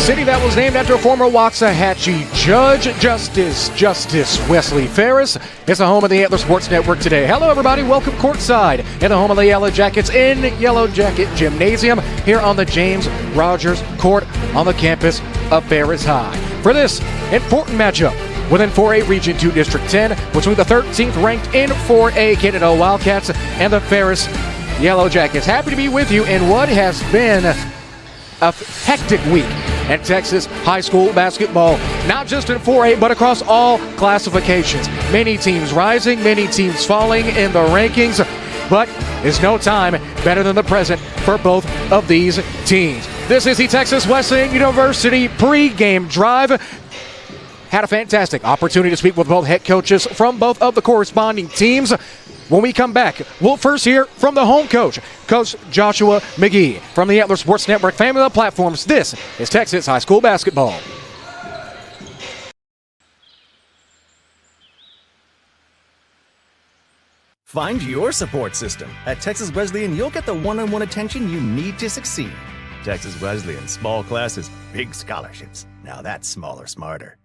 city that was named after former Waxahachie Judge Justice Wesley Ferris. It's the home of the Antler Sports Network today. Hello, everybody. Welcome courtside in the home of the Yellow Jackets in Yellow Jacket Gymnasium here on the James Rogers Court on the campus of Ferris High. For this important matchup within 4A Region 2 District 10 between the 13th ranked in 4A Kennedale Wildcats and the Ferris Yellow Jackets. Happy to be with you in what has been a hectic week at Texas high school basketball, not just in 4A, but across all classifications. Many teams rising, many teams falling in the rankings, but there's no time better than the present for both of these teams. This is the Texas Wesleyan University pregame drive. Had a fantastic opportunity to speak with both head coaches from both of the corresponding teams. When we come back, we'll first hear from the home coach, Coach Joshua McGee. From the Antler Sports Network family of platforms, this is Texas high school basketball. Find your support system. At Texas Wesleyan, you'll get the one-on-one attention you need to succeed. Texas Wesleyan, small classes, big scholarships. Now that's smaller, smarter.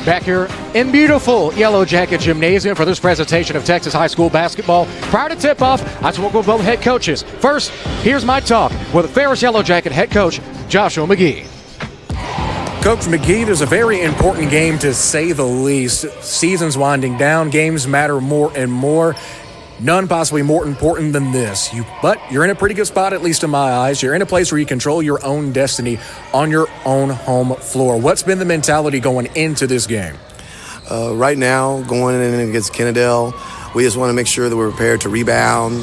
Back here in beautiful Yellow Jacket Gymnasium for this presentation of Texas high school basketball. Prior to tip-off, I spoke with both head coaches. First, here's my talk with Ferris Yellow Jacket head coach Joshua McGee. Coach McGee, there's a very important game to say the least. Season's winding down. Games matter more and more. None possibly more important than this. But you're in a pretty good spot, at least in my eyes. You're in a place where you control your own destiny on your own home floor. What's been the mentality going into this game? Right now, going in against Kennedale, we just want to make sure that we're prepared to rebound,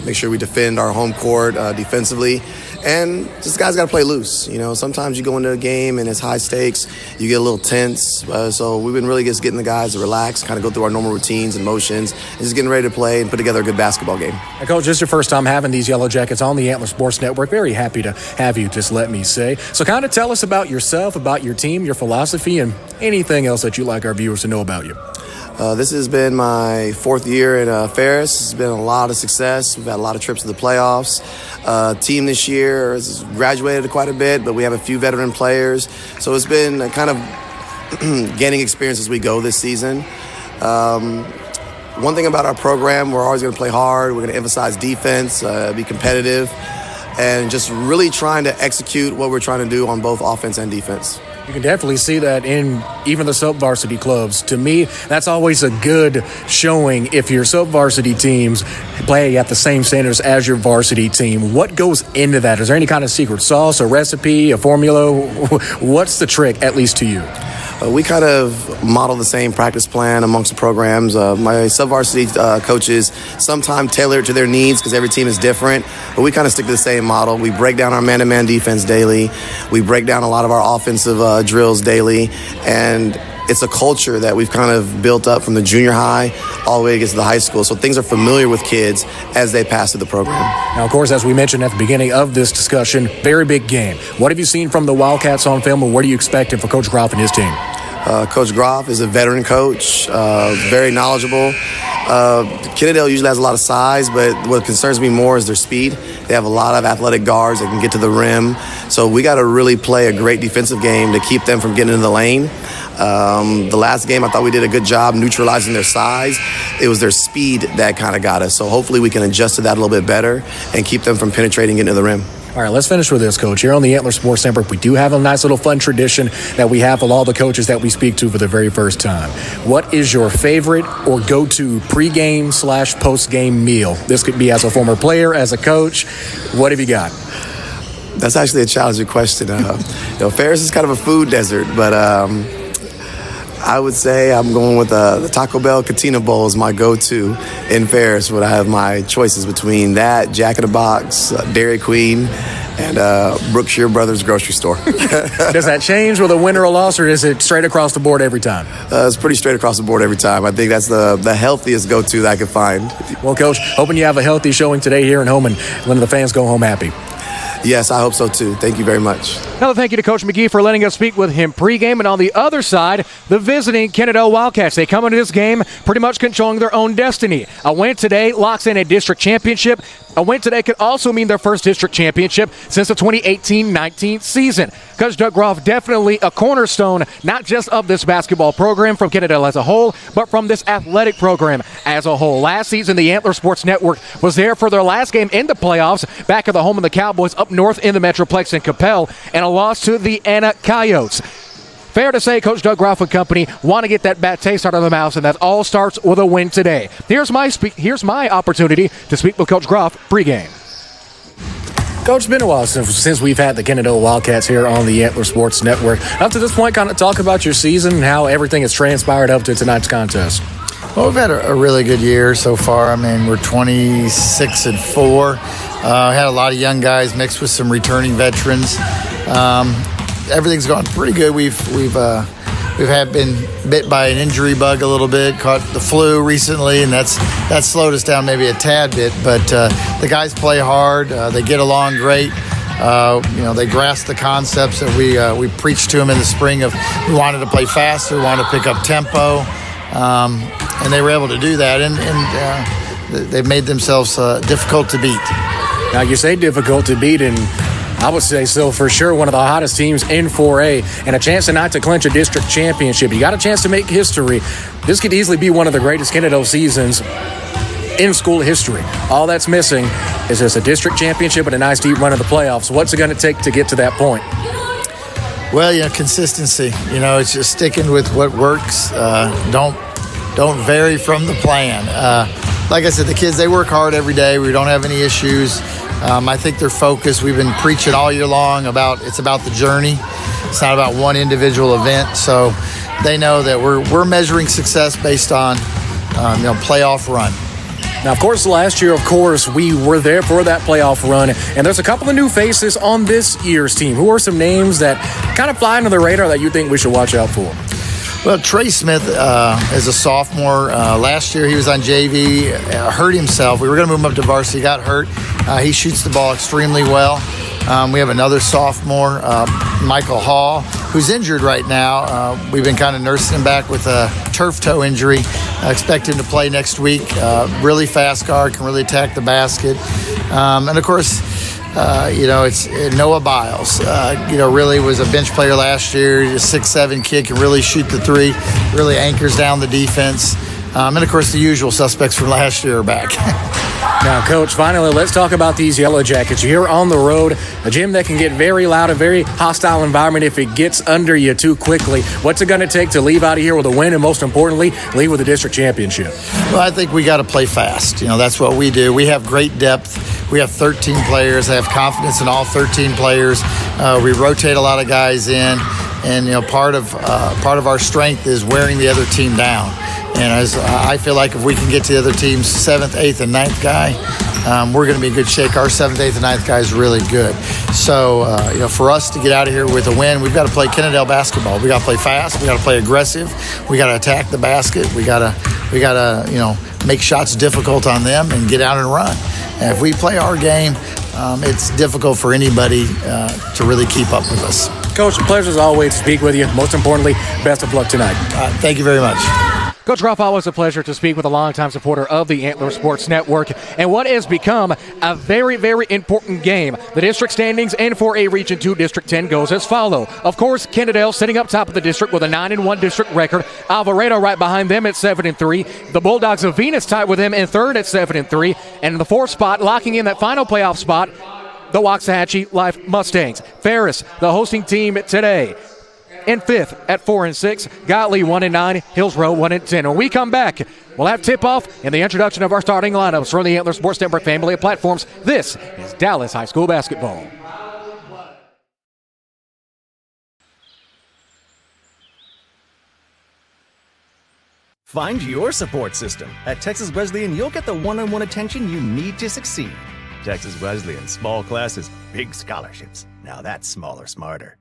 make sure we defend our home court defensively, and just guys got to play loose. You know, sometimes you go into a game and it's high stakes, you get a little tense. So we've been really just getting the guys to relax, kind of go through our normal routines and motions, and just getting ready to play and put together a good basketball game. Hey, Coach, this is your first time having these Yellow Jackets on the Antler Sports Network. Very happy to have you, just let me say. So kind of tell us about yourself, about your team, your philosophy, and anything else that you'd like our viewers to know about you. This has been my fourth year at Ferris. It's been a lot of success. We've had a lot of trips to the playoffs. Team this year has graduated quite a bit, but we have a few veteran players. So it's been kind of gaining experience as we go this season. One thing about our program, we're always going to play hard. We're going to emphasize defense, be competitive, and just really trying to execute what we're trying to do on both offense and defense. You can definitely see that in even the sub-varsity clubs. To me, that's always a good showing if your sub-varsity teams play at the same standards as your varsity team. What goes into that? Is there any kind of secret sauce, a recipe, a formula? What's the trick, at least to you? We kind of model the same practice plan amongst the programs. My sub-varsity coaches sometimes tailor it to their needs because every team is different, but we kind of stick to the same model. We break down our man-to-man defense daily. We break down a lot of our offensive drills daily, and it's a culture that we've kind of built up from the junior high all the way to get to the high school. So things are familiar with kids as they pass through the program. Now, of course, as we mentioned at the beginning of this discussion, very big game. What have you seen from the Wildcats on film, and what are you expecting for Coach Groff and his team? Coach Groff is a veteran coach, very knowledgeable. Kennedale usually has a lot of size, but what concerns me more is their speed. They have a lot of athletic guards that can get to the rim. So we got to really play a great defensive game to keep them from getting in the lane. The last game, I thought we did a good job neutralizing their size. It was their speed that kind of got us. So hopefully we can adjust to that a little bit better and keep them from penetrating into the rim. All right, let's finish with this, Coach. Here on the Antler Sports Network, we do have a nice little fun tradition that we have with all the coaches that we speak to for the very first time. What is your favorite or go-to pregame/postgame meal? This could be as a former player, as a coach. What have you got? That's actually a challenging question. Ferris is kind of a food desert, but I would say I'm going with the Taco Bell Cantina Bowl is my go-to in Ferris, but I have my choices between that, Jack in the Box, Dairy Queen, and Brookshire Brothers Grocery Store. Does that change with a win or a loss, or is it straight across the board every time? It's pretty straight across the board every time. I think that's the healthiest go-to that I could find. Well, Coach, hoping you have a healthy showing today here in home and letting the fans go home happy. Yes, I hope so too. Thank you very much. Another thank you to Coach McGee for letting us speak with him pregame. And on the other side, the visiting Kennedale Wildcats. They come into this game pretty much controlling their own destiny. A win today locks in a district championship. A win today could also mean their first district championship since the 2018-19 season. Coach Doug Groff definitely a cornerstone, not just of this basketball program from Kennedale as a whole, but from this athletic program as a whole. Last season, the Antler Sports Network was there for their last game in the playoffs, back at the home of the Cowboys up north in the Metroplex in Capel, and a loss to the Anna Coyotes. Fair to say, Coach Doug Groff and company want to get that bad taste out of their mouths, and that all starts with a win today. Here's my opportunity to speak with Coach Groff pregame. Coach, it's been a while since we've had the Kennedale Wildcats here on the Antler Sports Network. Up to this point, kind of talk about your season and how everything has transpired up to tonight's contest. Well, we've had a really good year so far. I mean, we're 26-4. Had a lot of young guys mixed with some returning veterans. Everything's gone pretty good. We've been bit by an injury bug a little bit, caught the flu recently, and that's slowed us down maybe a tad bit. But the guys play hard. They get along great. They grasp the concepts that we preached to them in the spring of we wanted to play faster, wanted to pick up tempo, and they were able to do that. And they've made themselves difficult to beat. Now, you say difficult to beat, and I would say so for sure. One of the hottest teams in 4A, and a chance tonight to clinch a district championship. You got a chance to make history. This could easily be one of the greatest Kennedale seasons in school history. All that's missing is just a district championship and a nice deep run of the playoffs. What's it going to take to get to that point? Well, consistency. It's just sticking with what works. Don't vary from the plan. Like I said, the kids, they work hard every day. We don't have any issues. I think they're focused. We've been preaching all year long it's about the journey. It's not about one individual event. So they know that we're measuring success based on playoff run. Now, of course, last year, we were there for that playoff run, and there's a couple of new faces on this year's team. Who are some names that kind of fly under the radar that you think we should watch out for? Well, Trey Smith is a sophomore. Last year he was on JV, hurt himself. We were going to move him up to varsity, got hurt. He shoots the ball extremely well. We have another sophomore, Michael Hall, who's injured right now. We've been kind of nursing him back with a turf toe injury. I expect him to play next week. Really fast guard, can really attack the basket. And, of course, it's Noah Biles. Really was a bench player last year. A 6'7" kid, can really shoot the three, really anchors down the defense. And, of course, the usual suspects from last year are back. Now, Coach, finally, let's talk about these Yellow Jackets. You're on the road, a gym that can get very loud, a very hostile environment if it gets under you too quickly. What's it going to take to leave out of here with a win and, most importantly, leave with a district championship? Well, I think we got to play fast. That's what we do. We have great depth. We have 13 players. I have confidence in all 13 players. We rotate a lot of guys in, and part of our strength is wearing the other team down. And I feel like if we can get to the other team's 7th, 8th, and 9th guy, we're going to be in good shape. Our 7th, 8th, and 9th guy is really good. So, for us to get out of here with a win, we've got to play Kennedale basketball. We got to play fast. We got to play aggressive. We got to attack the basket. We got to make shots difficult on them and get out and run. And if we play our game, it's difficult for anybody to really keep up with us. Coach, a pleasure as always to speak with you. Most importantly, best of luck tonight. Thank you very much. Coach Groff, always a pleasure to speak with a longtime supporter of the Antler Sports Network and what has become a very, very important game. The district standings in 4A Region 2 District 10 goes as follow. Of course, Kennedale sitting up top of the district with a 9-1 district record. Alvarado right behind them at 7-3. The Bulldogs of Venus tied with them in third at 7-3. And in the fourth spot, locking in that final playoff spot, the Waxahachie Life Mustangs. Ferris, the hosting team today, in fifth at 4-6, Gottlieb 1-9, Hillsborough 1-10. When we come back, we'll have tip-off and the introduction of our starting lineups from the Antler Sports Network family of platforms. This is Dallas High School basketball. Find your support system. At Texas Wesleyan, you'll get the one-on-one attention you need to succeed. Texas Wesleyan, small classes, big scholarships. Now that's smaller, smarter.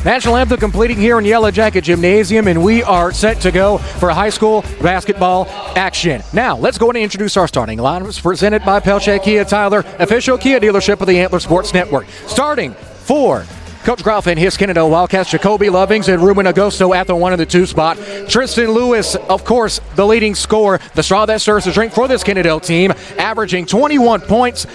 National anthem completing here in Yellow Jacket Gymnasium, and we are set to go for high school basketball action. Now, let's go ahead and introduce our starting lineups presented by Pelche Kia Tyler, official Kia dealership of the Antler Sports Network. Starting for Coach Groff and his Kennedale Wildcats, Jacoby Lovings and Ruben Agosto at the 1 and the 2 spot. Tristan Lewis, of course, the leading scorer, the straw that stirs the drink for this Kennedale team, averaging 21 points,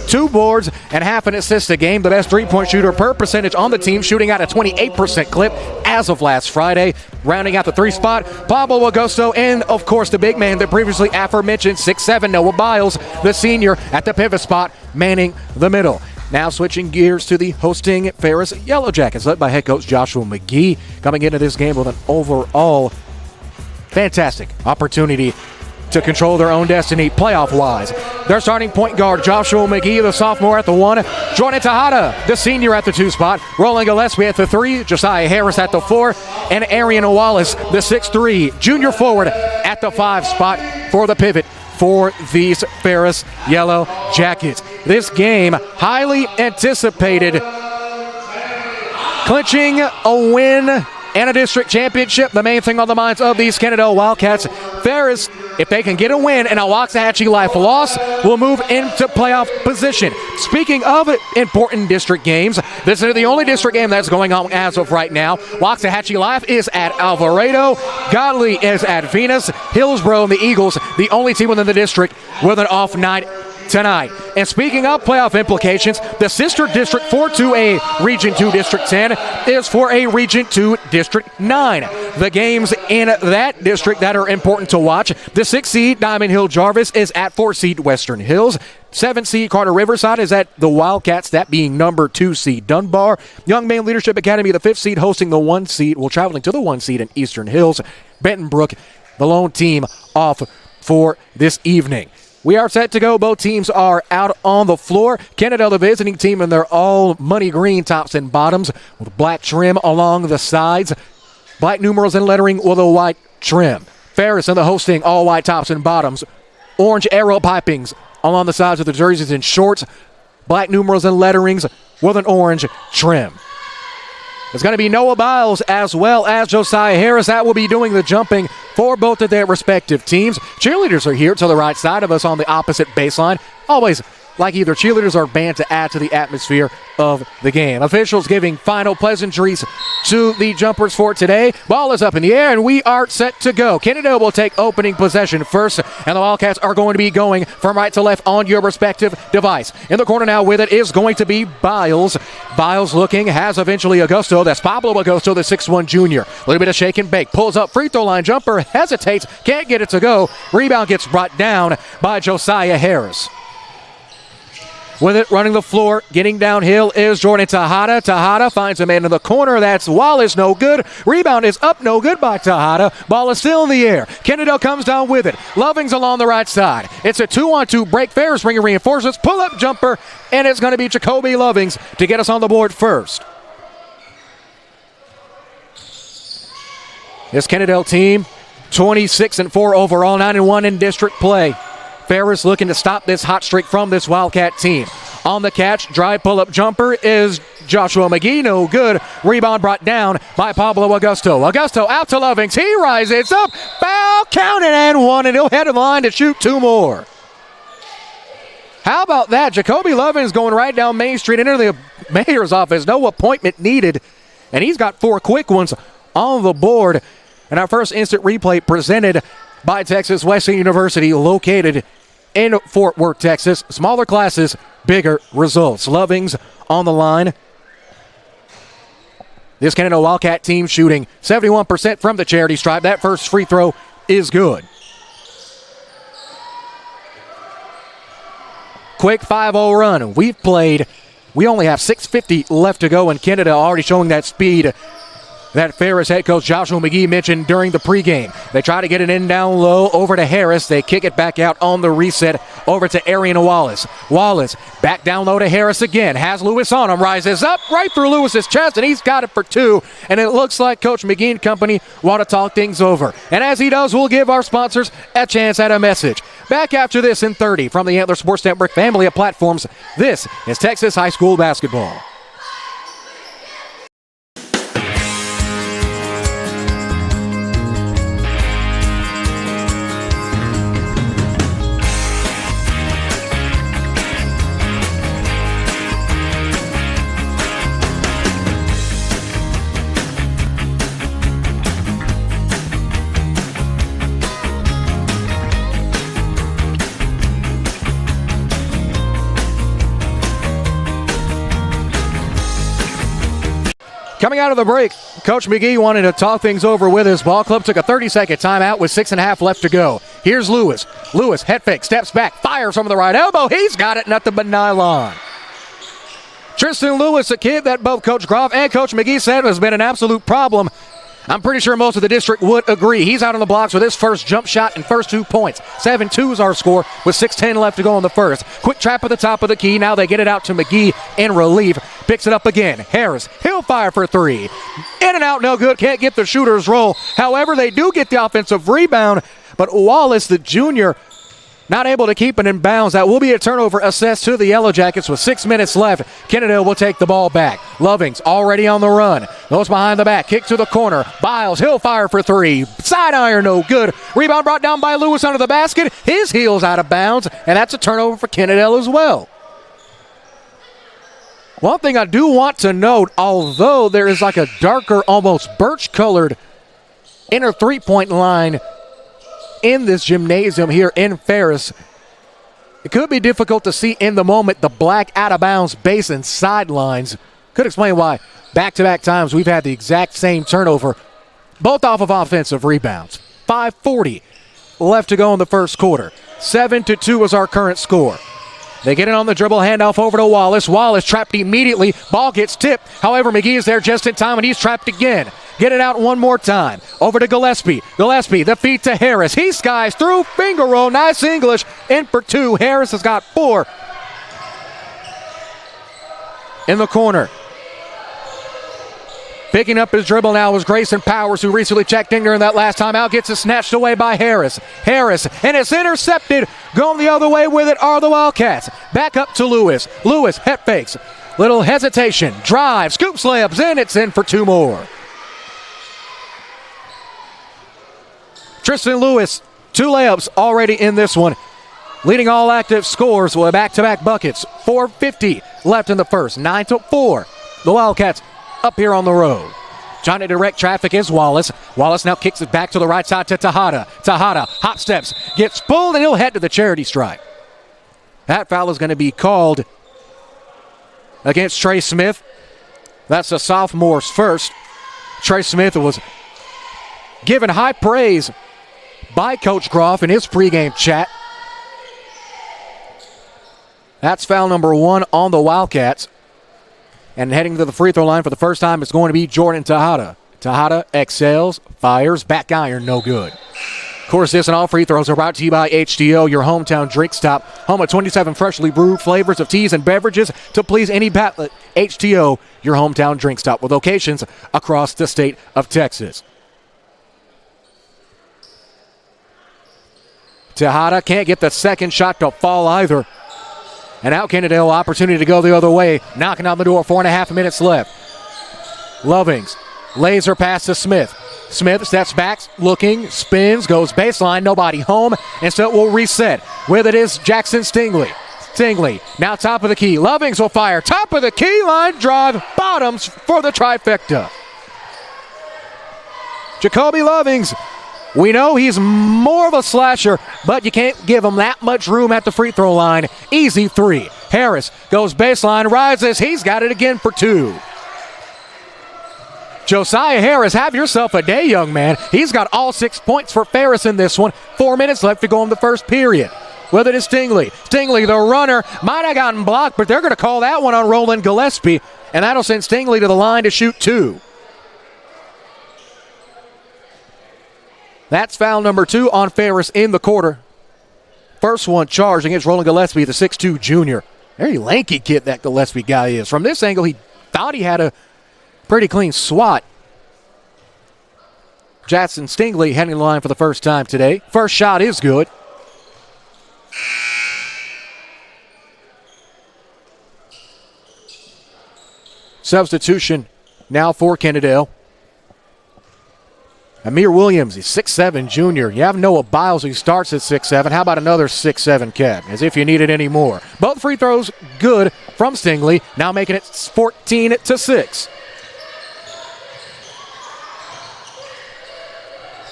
2 boards, and half an assist a game. The best three-point shooter per percentage on the team, shooting at a 28% clip as of last Friday. Rounding out the 3 spot, Pablo Agosto, and, of course, the big man, the previously aforementioned 6'7", Noah Biles, the senior, at the pivot spot, manning the middle. Now switching gears to the hosting Ferris Yellow Jackets, led by head coach Joshua McGee, coming into this game with an overall fantastic opportunity to control their own destiny playoff-wise. Their starting point guard, Joshua McGee, the sophomore at the 1, Jordan Tejada, the senior at the 2 spot, Roland Gillespie at the 3, Josiah Harris at the 4, and Arian Wallace, the 6'3", junior forward at the 5 spot for the pivot for these Ferris Yellow Jackets. This game, highly anticipated, clinching a win and a district championship, the main thing on the minds of these Kennedale Wildcats. Ferris, if they can get a win and a Waxahachie Life loss, will move into playoff position. Speaking of important district games, this is the only district game that's going on as of right now. Waxahachie Life is at Alvarado. Godley is at Venus. Hillsborough and the Eagles, the only team within the district with an off night tonight. And speaking of playoff implications, the sister district for 2A Region 2 District 10 is for a Region 2 District 9. The games in that district that are important to watch, the 6 seed Diamond Hill Jarvis is at 4 seed Western Hills. 7 seed Carter Riverside is at the Wildcats, that being number 2 seed Dunbar. Young Man Leadership Academy, the 5th seed, hosting the 1 seed, traveling to the 1 seed in Eastern Hills. Benton Brook, the lone team, off for this evening. We are set to go. Both teams are out on the floor. Kennedale, the visiting team, and they're all money green tops and bottoms with black trim along the sides. Black numerals and lettering with a white trim. Ferris and the hosting, all white tops and bottoms. Orange arrow pipings along the sides of the jerseys and shorts. Black numerals and letterings with an orange trim. It's going to be Noah Biles as well as Josiah Harris. That will be doing the jumping for both of their respective teams. Cheerleaders are here to the right side of us on the opposite baseline. Always like either cheerleaders or band to add to the atmosphere of the game. Officials giving final pleasantries to the jumpers for today. Ball is up in the air, and we are set to go. Kennedale will take opening possession first, and the Wildcats are going to be going from right to left on your respective device. In the corner now with it is going to be Biles. Biles looking, has eventually Agosto. That's Pablo Agosto, the 6'1 junior. A little bit of shake and bake. Pulls up, free throw line jumper, hesitates, can't get it to go. Rebound gets brought down by Josiah Harris. With it, running the floor, getting downhill is Jordan Tejada. Tejada finds a man in the corner. That's Wallace, no good. Rebound is up, no good by Tejada. Ball is still in the air. Kennedale comes down with it. Loving's along the right side. It's a 2-on-2 break. Ferris bringing reinforcements. Pull-up jumper, and it's going to be Jacoby Lovings to get us on the board first. This Kennedale team, 26-4 overall, 9-1 in district play. Ferris looking to stop this hot streak from this Wildcat team. On the catch, drive pull-up jumper is Joshua McGee, no good. Rebound brought down by Pablo Agosto. Agosto out to Lovings. He rises up. Foul counted and one, and he'll head to the line to shoot 2 more. How about that? Jacoby Lovings going right down Main Street into the mayor's office. No appointment needed. And he's got 4 quick ones on the board. And our first instant replay presented by Texas Wesleyan University, located in Fort Worth, Texas. Smaller classes, bigger results. Lovings on the line. This Kennedale Wildcat team shooting 71% from the charity stripe. That first free throw is good. Quick 5-0 run. We only have 6:50 left to go, and Kennedale already showing that speed that Ferris head coach Joshua McGee mentioned during the pregame. They try to get it in down low over to Harris. They kick it back out on the reset over to Arian Wallace. Wallace back down low to Harris again. Has Lewis on him. Rises up right through Lewis's chest, and he's got it for 2. And it looks like Coach McGee and company want to talk things over. And as he does, we'll give our sponsors a chance at a message. Back after this in 30 from the Antler Sports Network family of platforms. This is Texas High School basketball. Coming out of the break, Coach McGee wanted to talk things over with his ball club. Took a 30-second timeout with 6.5 left to go. Here's Lewis. Lewis, head fake, steps back, fires from the right elbow. He's got it, nothing but nylon. Tristan Lewis, a kid that both Coach Groff and Coach McGee said has been an absolute problem. I'm pretty sure most of the district would agree. He's out on the blocks with his first jump shot and first 2 points. 7-2 is our score with 6:10 left to go in the first. Quick trap at the top of the key. Now they get it out to McGee in relief. Picks it up again. Harris, he'll fire for 3. In and out, no good. Can't get the shooter's roll. However, they do get the offensive rebound. But Wallace, the junior, not able to keep it in bounds. That will be a turnover assessed to the Yellow Jackets with 6 minutes left. Kennedale will take the ball back. Lovings already on the run. Goes behind the back. Kick to the corner. Biles, he'll fire for 3. Side iron, no good. Rebound brought down by Lewis under the basket. His heel's out of bounds, and that's a turnover for Kennedale as well. One thing I do want to note, although there is like a darker, almost birch-colored inner three-point line in this gymnasium here in Ferris, it could be difficult to see in the moment the black out-of-bounds basin sidelines. Could explain why back-to-back times we've had the exact same turnover, both off of offensive rebounds. 5:40 left to go in the first quarter. 7-2 is our current score. They get it on the dribble, handoff over to Wallace. Wallace trapped immediately. Ball gets tipped. However, McGee is there just in time, and he's trapped again. Get it out one more time. Over to Gillespie. Gillespie, the feed to Harris. He skies through. Finger roll. Nice English. In for 2. Harris has got 4. In the corner. Picking up his dribble now is Grayson Powers, who recently checked in during that last time out. Gets it snatched away by Harris. Harris, and it's intercepted. Going the other way with it are the Wildcats. Back up to Lewis. Lewis, head fakes. Little hesitation. Drive. Scoops layups in. It's in for 2 more. Tristan Lewis, 2 layups already in this one. Leading all active scores with back-to-back buckets. 4:50 left in the first. 9-4. The Wildcats up here on the road. Trying to direct traffic is Wallace. Wallace now kicks it back to the right side to Tejada. Tejada, hop steps, gets pulled, and he'll head to the charity stripe. That foul is going to be called against Trey Smith. That's the sophomore's first. Trey Smith was given high praise by Coach Groff in his pregame chat. That's foul number 1 on the Wildcats. And heading to the free throw line for the first time is going to be Jordan Tejada. Tejada excels, fires, back iron, no good. Of course, this and all free throws are brought to you by HDO, your hometown drink stop. Home of 27 freshly brewed flavors of teas and beverages to please any palate. HDO, your hometown drink stop, with locations across the state of Texas. Tejada can't get the second shot to fall either. And out Kennedale, opportunity to go the other way. Knocking on the door, 4.5 minutes left. Lovings, laser pass to Smith. Smith steps back, looking, spins, goes baseline, nobody home, and so it will reset. With it is Jackson Stingley. Stingley, now top of the key. Lovings will fire. Top of the key, line drive, bottoms for the trifecta. Jacoby Lovings, we know he's more of a slasher, but you can't give him that much room at the free throw line. Easy three. Harris goes baseline, rises. He's got it again for two. Josiah Harris, have yourself a day, young man. He's got all 6 points for Ferris in this one. 4 minutes left to go in the first period. With it is Stingley. Stingley, the runner, might have gotten blocked, but they're going to call that one on Roland Gillespie, and that'll send Stingley to the line to shoot two. That's foul number 2 on Ferris in the quarter. First one charged against Roland Gillespie, the 6'2 junior. Very lanky kid that Gillespie guy is. From this angle, he thought he had a pretty clean swat. Jackson Stingley heading the line for the first time today. First shot is good. Substitution now for Kennedale. Amir Williams, he's 6'7 junior. You have Noah Biles, who starts at 6'7. How about another 6'7 cat? As if you needed any more. Both free throws good from Stingley, now making it 14-6.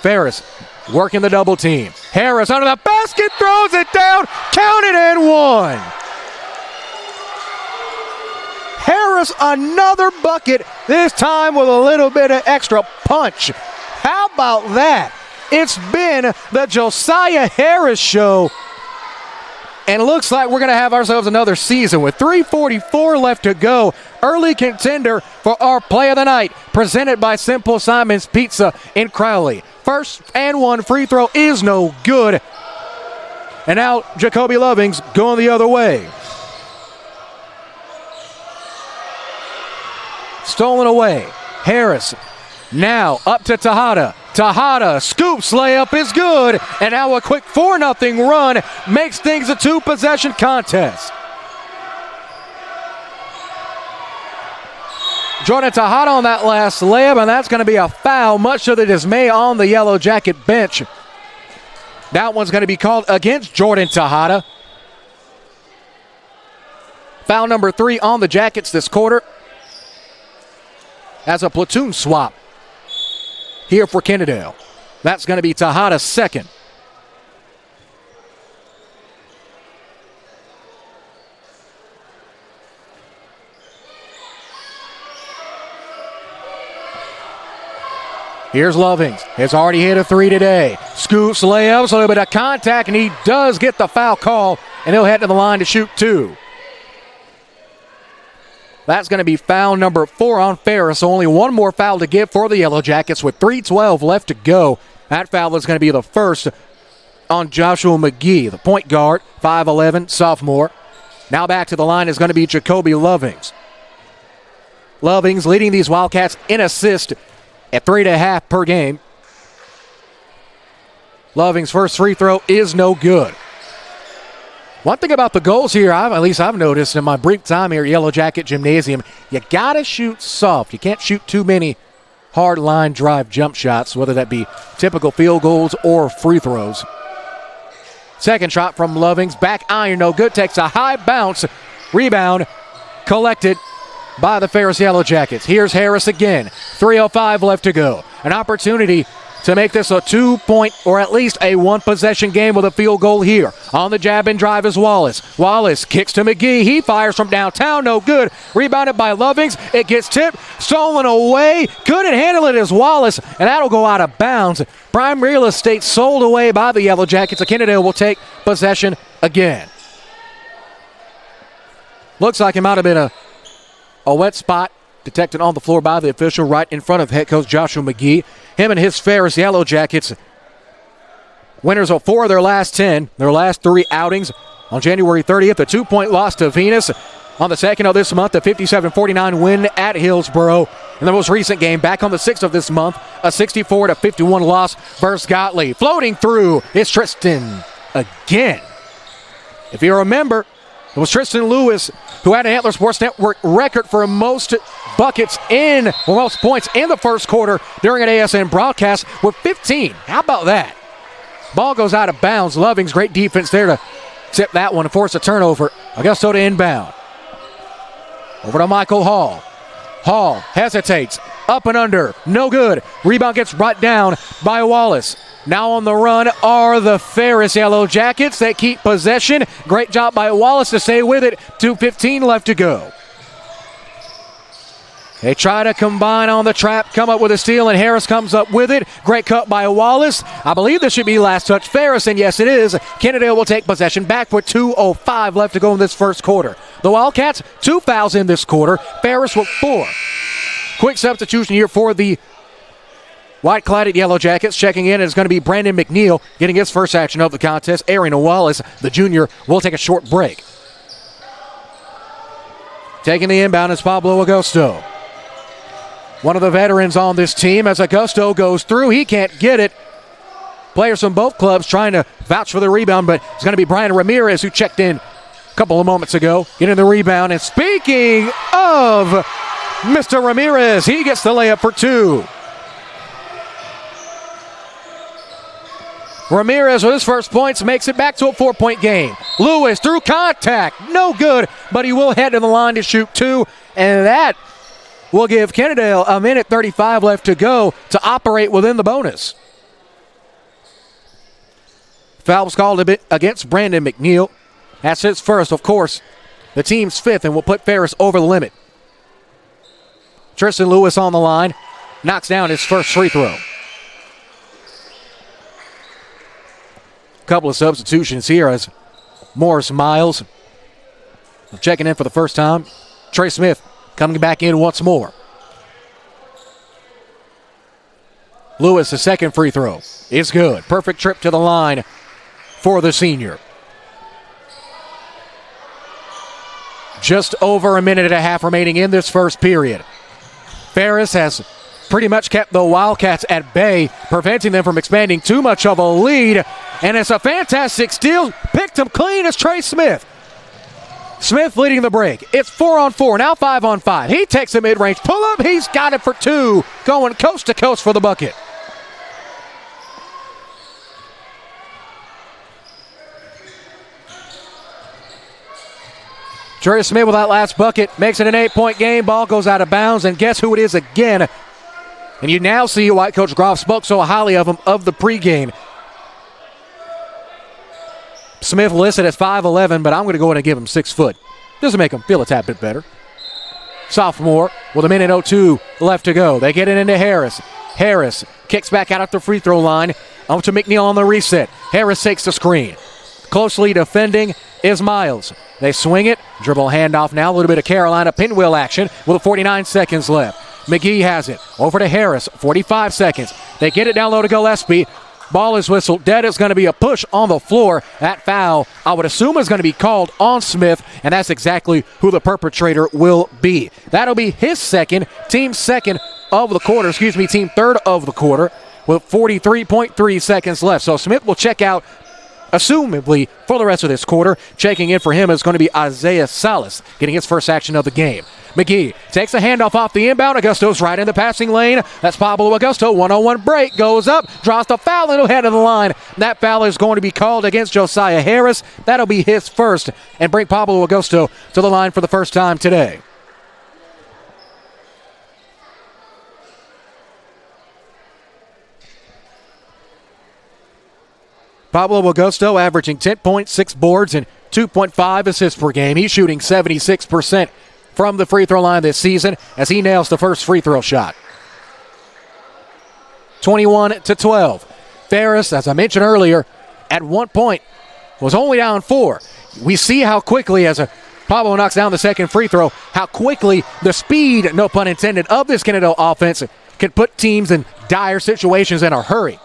Ferris working the double team. Harris under the basket, throws it down, count it and one. Harris another bucket, this time with a little bit of extra punch. How about that? It's been the Josiah Harris show. And it looks like we're going to have ourselves another season with 3:44 left to go. Early contender for our play of the night, presented by Simple Simon's Pizza in Crowley. First and one free throw is no good. And now Jacoby Lovings going the other way. Stolen away. Harris now up to Tejada. Tejada scoops, layup is good. And now a quick 4-0 run makes things a 2-possession contest. Jordan Tejada on that last layup, and that's going to be a foul, much to the dismay on the Yellow Jacket bench. That one's going to be called against Jordan Tejada. Foul number 3 on the Jackets this quarter. As a platoon swap here for Kennedale. That's going to be Tejada's second. Here's Lovings. Has already hit a 3 today. Scoops, layups, a little bit of contact, and he does get the foul call, and he'll head to the line to shoot 2. That's going to be foul number 4 on Ferris. Only one more foul to give for the Yellow Jackets with 3:12 left to go. That foul is going to be the first on Joshua McGee, the point guard, 5'11", sophomore. Now back to the line is going to be Jacoby Lovings. Lovings leading these Wildcats in assist at 3.5 per game. Lovings' first free throw is no good. One thing about the goals here, at least I've noticed in my brief time here at Yellow Jacket Gymnasium, you got to shoot soft. You can't shoot too many hard line drive jump shots, whether that be typical field goals or free throws. Second shot from Lovings, back iron, no good, takes a high bounce. Rebound collected by the Ferris Yellow Jackets. Here's Harris again. 3:05 left to go. An opportunity to make this a 2-point or at least a 1-possession game with a field goal here. On the jab and drive is Wallace. Wallace kicks to McGee. He fires from downtown. No good. Rebounded by Lovings. It gets tipped. Stolen away. Couldn't handle it as Wallace, and that'll go out of bounds. Prime real estate sold away by the Yellow Jackets. Kennedale will take possession again. Looks like it might have been a wet spot detected on the floor by the official right in front of head coach Joshua McGee. Him and his Ferris Yellow Jackets, winners of 4 of their last 10, their last 3 outings. On January 30th, a 2-point loss to Venus. On the 2nd of this month, a 57-49 win at Hillsboro. In the most recent game, back on the 6th of this month, a 64-51 loss versus Gottlieb. Floating through is Tristan again. If you remember, it was Tristan Lewis who had an Antler Sports Network record for most buckets most points in the first quarter during an ASN broadcast with 15. How about that? Ball goes out of bounds. Lovings, great defense there to tip that one and force a turnover. Augusto to inbound. Over to Michael Hall. Hall hesitates. Up and under. No good. Rebound gets brought down by Wallace. Now on the run are the Ferris Yellow Jackets. They keep possession. Great job by Wallace to stay with it. 2:15 left to go. They try to combine on the trap, come up with a steal, and Harris comes up with it. Great cut by Wallace. I believe this should be last touch Ferris, and yes it is. Kennedale will take possession back with 2:05 left to go in this first quarter. The Wildcats, 2 fouls in this quarter. Ferris with 4. Quick substitution here for the white-cladded Yellow Jackets. Checking in is going to be Brandon McNeil, getting his first action of the contest. Aaron Wallace, the junior, will take a short break. Taking the inbound is Pablo Augusto. One of the veterans on this team. As Augusto goes through, he can't get it. Players from both clubs trying to vouch for the rebound, but it's going to be Brian Ramirez who checked in a couple of moments ago, getting the rebound. And speaking of Mr. Ramirez, he gets the layup for 2. Ramirez with his first points makes it back to a 4-point game. Lewis through contact, no good, but he will head to the line to shoot 2, and that will give Kennedale a minute 35 left to go to operate within the bonus. Foul was called a bit against Brandon McNeil. That's his first, of course, the team's 5th, and will put Ferris over the limit. Tristan Lewis on the line, knocks down his first free throw. Couple of substitutions here as Morris Miles checking in for the first time. Trey Smith coming back in once more. Lewis, the second free throw is good. Perfect trip to the line for the senior. Just over a minute and a half remaining in this first period. Ferris has pretty much kept the Wildcats at bay, preventing them from expanding too much of a lead. And it's a fantastic steal. Picked him clean as Trey Smith. Smith leading the break. It's 4-on-4, now 5-on-5. He takes a mid-range pull-up. He's got it for 2, going coast to coast for the bucket. Trey Smith with that last bucket makes it an 8-point game. Ball goes out of bounds, and guess who it is again? And you now see why Coach Groff spoke so highly of him of the pregame. Smith listed as 5'11", but I'm going to go ahead and give him 6 foot. Doesn't make him feel a tad bit better. Sophomore with a minute 02 left to go. They get it into Harris. Harris kicks back out at the free throw line. Up to McNeil on the reset. Harris takes the screen. Closely defending is Miles. They swing it. Dribble handoff now. A little bit of Carolina pinwheel action with 49 seconds left. McGee has it. Over to Harris. 45 seconds. They get it down low to Gillespie. Ball is whistled dead. It's going to be a push on the floor. That foul, I would assume, is going to be called on Smith, and that's exactly who the perpetrator will be. That'll be his second, team second of the quarter, team third of the quarter, with 43.3 seconds left. So Smith will check out, assumably, for the rest of this quarter. Checking in for him is going to be Isaiah Salas, getting his first action of the game. McGee takes a handoff off the inbound. Augusto's right in the passing lane. That's Pablo Augusto. 1-on-1 break. Goes up. Draws the foul and he'll head to the line. That foul is going to be called against Josiah Harris. That'll be his first. And bring Pablo Augusto to the line for the first time today. Pablo Augusto averaging 10.6 boards and 2.5 assists per game. He's shooting 76% from the free throw line this season as he nails the first free throw shot. 21-12. Ferris, as I mentioned earlier, at one point was only down 4. We see how quickly, as Pablo knocks down the second free throw, how quickly the speed, no pun intended, of this Kennedale offense can put teams in dire situations in a hurry.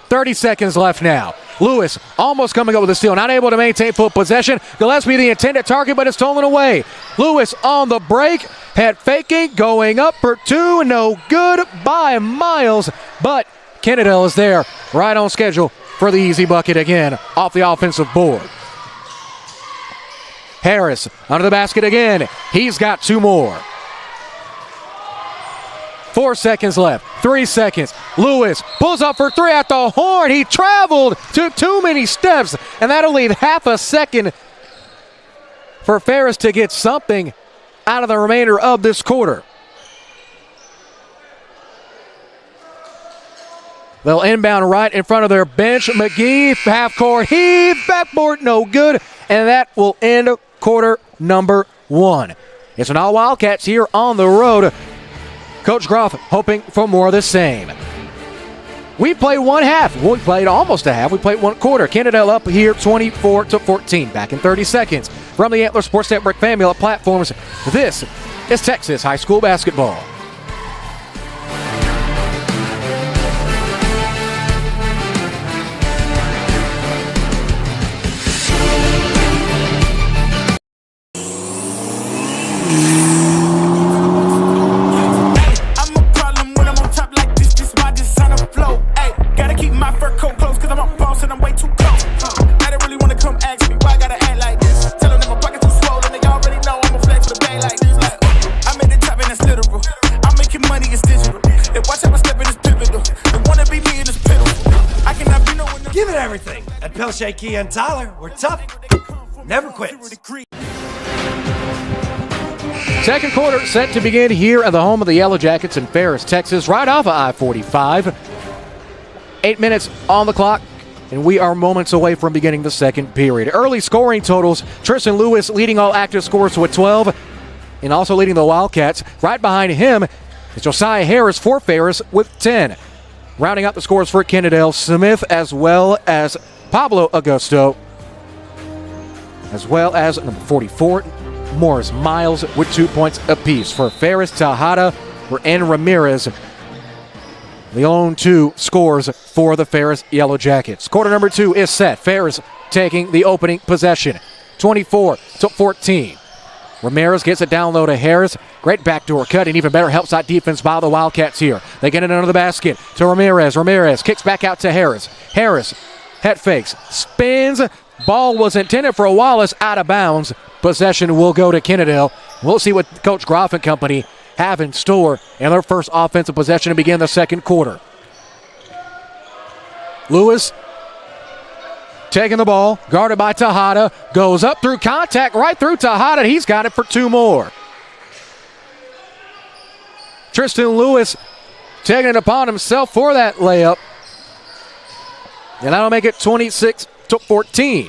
30 seconds left now. Lewis almost coming up with a steal, not able to maintain full possession. Gillespie the intended target, but it's stolen away. Lewis on the break, head faking, going up for 2, no good by Miles, but Kennedale is there, right on schedule for the easy bucket again off the offensive board. Harris under the basket again. He's got 2 more. 4 seconds left. 3 seconds. Lewis pulls up for three at the horn. He traveled, took too many steps, and that'll leave half a second for Ferris to get something out of the remainder of this quarter. They'll inbound right in front of their bench. McGee, half court heave, backboard, no good, and that will end quarter number 1. It's an all Wildcats here on the road. Coach Groff hoping for more of the same. We played one half. We played almost a half. We played one quarter. Kennedale up here 24-14. Back in 30 seconds. From the Antler Sports Network family platforms, this is Texas High School basketball. Shaky and Tyler, we're tough, never quit. Second quarter set to begin here at the home of the Yellow Jackets in Ferris, Texas, right off of I-45. 8 minutes on the clock, and we are moments away from beginning the second period. Early scoring totals, Tristan Lewis leading all active scorers with 12, and also leading the Wildcats. Right behind him is Josiah Harris for Ferris with 10. Rounding out the scores for Kennedale, Smith as well as Pablo Augusto, as well as number 44, Morris Miles with 2 points apiece. For Ferris, Tejada and Ramirez, the own 2 scores for the Ferris Yellow Jackets. Quarter number 2 is set. Ferris taking the opening possession, 24-14. Ramirez gets it down low to Harris. Great backdoor cut and even better help side defense by the Wildcats here. They get it under the basket to Ramirez. Ramirez kicks back out to Harris. Harris head fakes, spins. Ball was intended for Wallace, out of bounds. Possession will go to Kennedale. We'll see what Coach Groff and company have in store in their first offensive possession to begin the second quarter. Lewis taking the ball, guarded by Tejada, goes up through contact, right through Tejada. He's got it for 2 more. Tristan Lewis taking it upon himself for that layup. And that'll make it 26-14.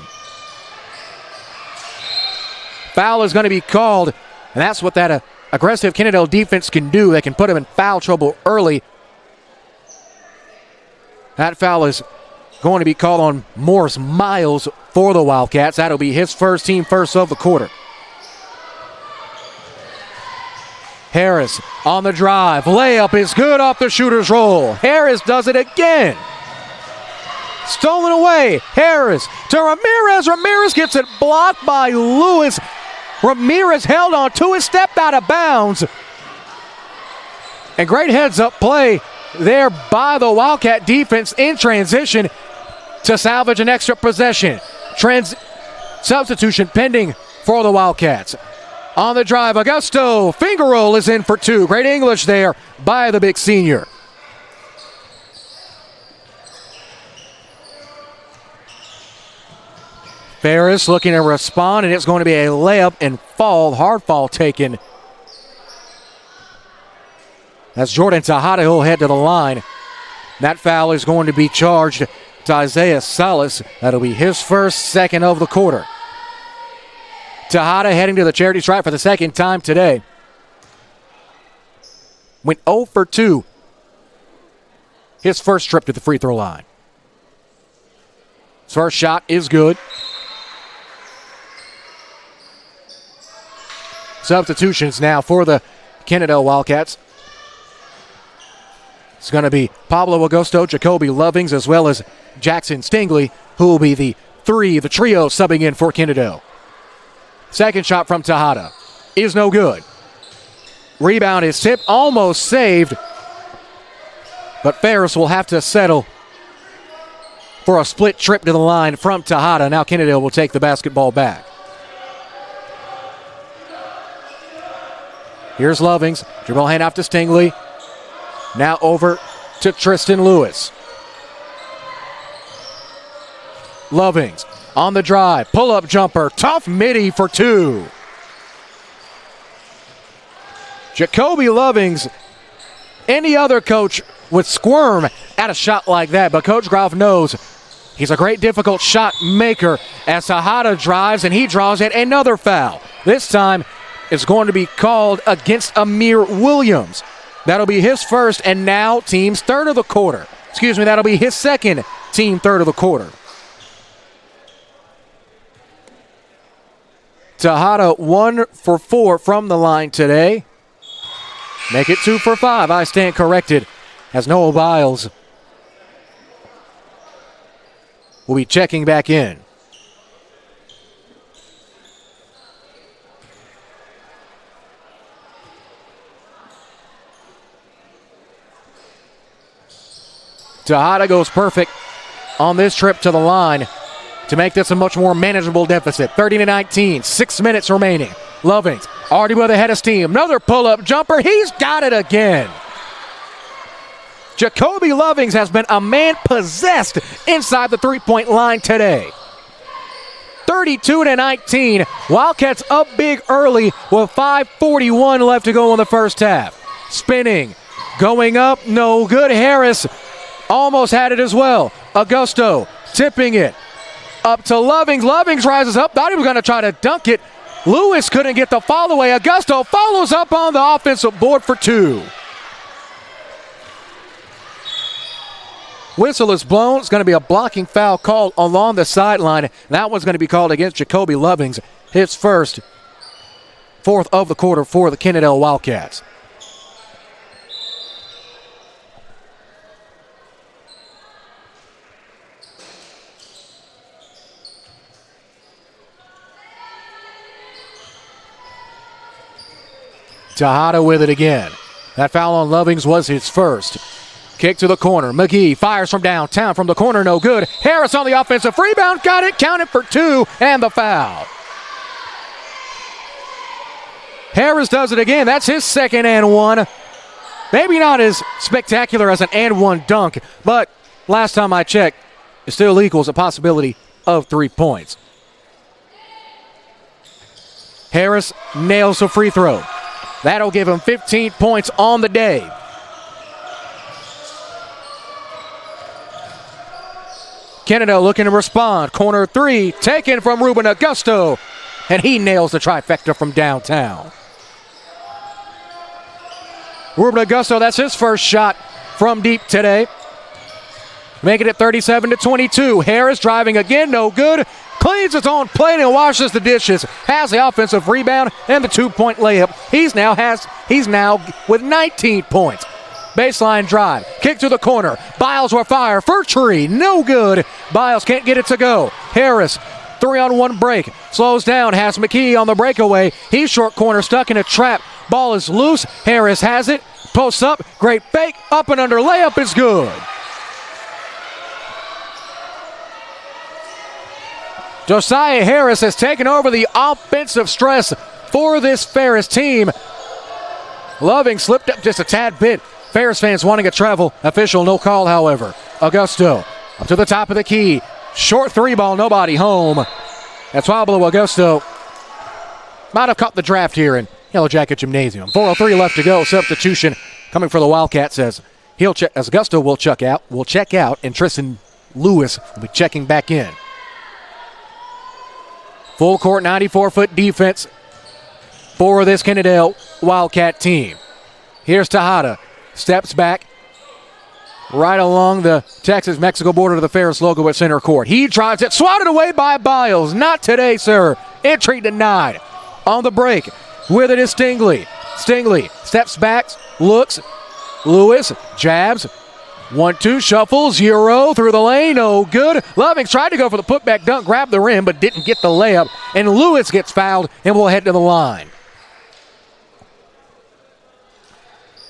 Foul is going to be called, and that's what that aggressive Kennedale defense can do. They can put him in foul trouble early. That foul is going to be called on Morris Miles for the Wildcats. That'll be his first, team first of the quarter. Harris on the drive. Layup is good off the shooter's roll. Harris does it again. Stolen away. Harris to Ramirez. Ramirez gets it blocked by Lewis. Ramirez held on to it, stepped out of bounds. And great heads-up play there by the Wildcat defense in transition to salvage an extra possession. Substitution pending for the Wildcats. On the drive, Augusto. Finger roll is in for 2. Great English there by the big senior. Ferris looking to respond, and it's going to be a layup and fall. Hard fall taken. That's Jordan Tejada who'll head to the line. That foul is going to be charged to Isaiah Salas. That'll be his first, second of the quarter. Tejada heading to the charity stripe for the second time today. Went 0 for 2. His first trip to the free throw line. His first shot is good. Substitutions now for the Kennedale Wildcats. It's going to be Pablo Augusto, Jacoby Lovings, as well as Jackson Stingley, who will be the trio subbing in for Kennedale. Second shot from Tejada is no good. Rebound is tipped, almost saved, but Ferris will have to settle for a split trip to the line from Tejada. Now Kennedale will take the basketball back. Here's Lovings. Dribble hand off to Stingley. Now over to Tristan Lewis. Lovings on the drive. Pull-up jumper. Tough midi for two. Jacoby Lovings, any other coach would squirm at a shot like that, but Coach Groff knows he's a great difficult shot maker as Tejada drives and he draws yet another foul. This time it's going to be called against Amir Williams. That'll be his first and now team's third of the quarter. That'll be his second team third of the quarter. Tejada 1 for 4 from the line today. Make it 2 for 5. I stand corrected as Noah Biles will be checking back in. Tejada goes perfect on this trip to the line to make this a much more manageable deficit. 30-19, 6 minutes remaining. Lovings already with the head of steam. Another pull-up jumper. He's got it again. Jacoby Lovings has been a man possessed inside the three-point line today. 32-19. Wildcats up big early with 5:41 left to go in the first half. Spinning. Going up. No good. Harris almost had it as well. Augusto tipping it. Up to Lovings. Lovings rises up. Thought he was going to try to dunk it. Lewis couldn't get the fall away. Augusto follows up on the offensive board for two. Whistle is blown. It's going to be a blocking foul called along the sideline. That one's going to be called against Jacoby Lovings. His first, fourth of the quarter for the Kennedale Wildcats. Tejada with it again. That foul on Lovings was his first. Kick to the corner. McGee fires from downtown. From the corner, no good. Harris on the offensive rebound. Got it. Counted for two. And the foul. Harris does it again. That's his second and one. Maybe not as spectacular as an and one dunk, but last time I checked, it still equals a possibility of 3 points. Harris nails a free throw. That'll give him 15 points on the day. Kennedale looking to respond. Corner three, taken from Ruben Augusto, and he nails the trifecta from downtown. Ruben Augusto, that's his first shot from deep today. Making it 37-22. Harris driving again, no good. Cleans his own plate and washes the dishes. Has the offensive rebound and the 2-point layup. He's now with 19 points. Baseline drive. Kick to the corner. Biles will fire for Tree. No good. Biles can't get it to go. Harris, 3-on-1 break. Slows down. Has McKee on the breakaway. He's short corner, stuck in a trap. Ball is loose. Harris has it. Posts up. Great fake. Up and under layup is good. Josiah Harris has taken over the offensive stress for this Ferris team. Loving slipped up just a tad bit. Ferris fans wanting a travel. Official no call, however. Augusto up to the top of the key. Short three ball, nobody home. That's Pablo Augusto. Might have caught the draft here in Yellow Jacket Gymnasium. 4:03 left to go. Substitution coming for the Wildcats as Augusto will check out, and Tristan Lewis will be checking back in. Full court, 94-foot defense for this Kennedale Wildcat team. Here's Tejada. Steps back right along the Texas-Mexico border to the Ferris logo at center court. He drives it, swatted away by Biles. Not today, sir. Entry denied. On the break, with it is Stingley. Stingley steps back, looks. Lewis jabs. 1-2, shuffles, Euro through the lane, no good. Lovings tried to go for the putback dunk, grabbed the rim, but didn't get the layup. And Lewis gets fouled and will head to the line.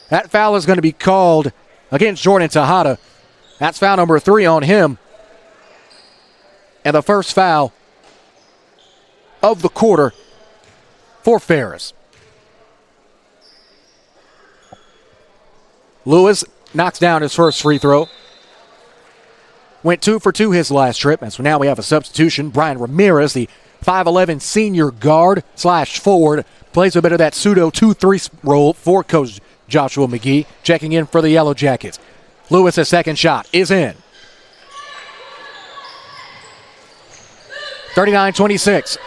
That foul is going to be called against Jordan Tejada. That's foul number 3 on him. And the first foul of the quarter for Ferris. Lewis knocks down his first free throw. Went 2 for 2 his last trip. And so now we have a substitution. Brian Ramirez, the 5'11 senior guard / forward, plays a bit of that pseudo 2-3 role for Coach Joshua McGee, checking in for the Yellow Jackets. Lewis' second shot is in. 39-26.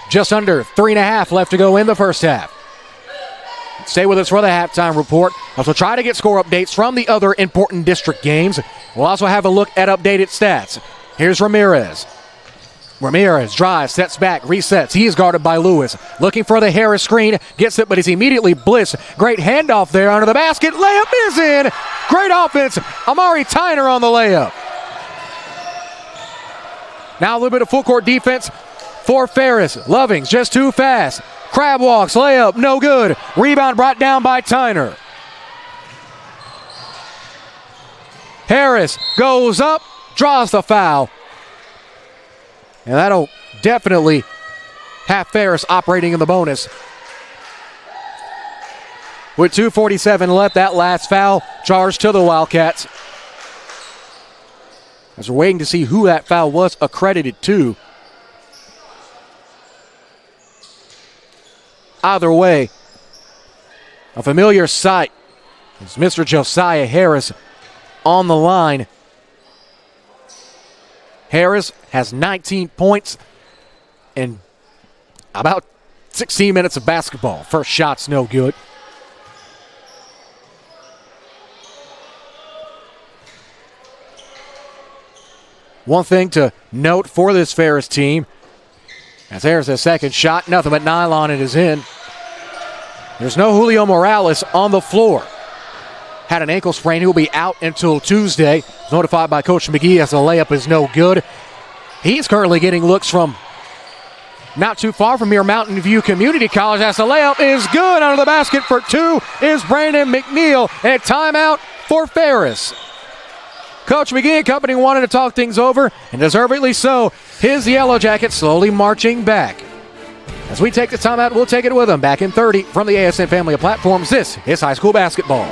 Just under 3.5 left to go in the first half. Stay with us for the halftime report. Also try to get score updates from the other important district games. We'll also have a look at updated stats. Here's Ramirez. Ramirez drives, steps back, resets. He is guarded by Lewis. Looking for the Harris screen. Gets it, but he's immediately blitzed. Great handoff there under the basket. Layup is in. Great offense. Amari Tyner on the layup. Now a little bit of full court defense for Ferris. Lovings just too fast. Crab walks, layup, no good. Rebound brought down by Tyner. Harris goes up, draws the foul. And that'll definitely have Ferris operating in the bonus. With 2:47 left, that last foul charged to the Wildcats. As we're waiting to see who that foul was accredited to. Either way, a familiar sight is Mr. Josiah Harris on the line. Harris has 19 points in about 16 minutes of basketball. First shot's no good. One thing to note for this Ferris team, as Harris' second shot, nothing but nylon, it is in. There's no Julio Morales on the floor. Had an ankle sprain. He'll be out until Tuesday. Notified by Coach McGee as the layup is no good. He's currently getting looks from not too far from here, Mountain View Community College, as the layup is good. Under the basket for two is Brandon McNeil. And timeout for Ferris. Coach McGee and company wanted to talk things over, and deservedly so. His Yellow Jackets slowly marching back. As we take the timeout, we'll take it with them. Back in 30 from the ASN family of platforms, this is high school basketball.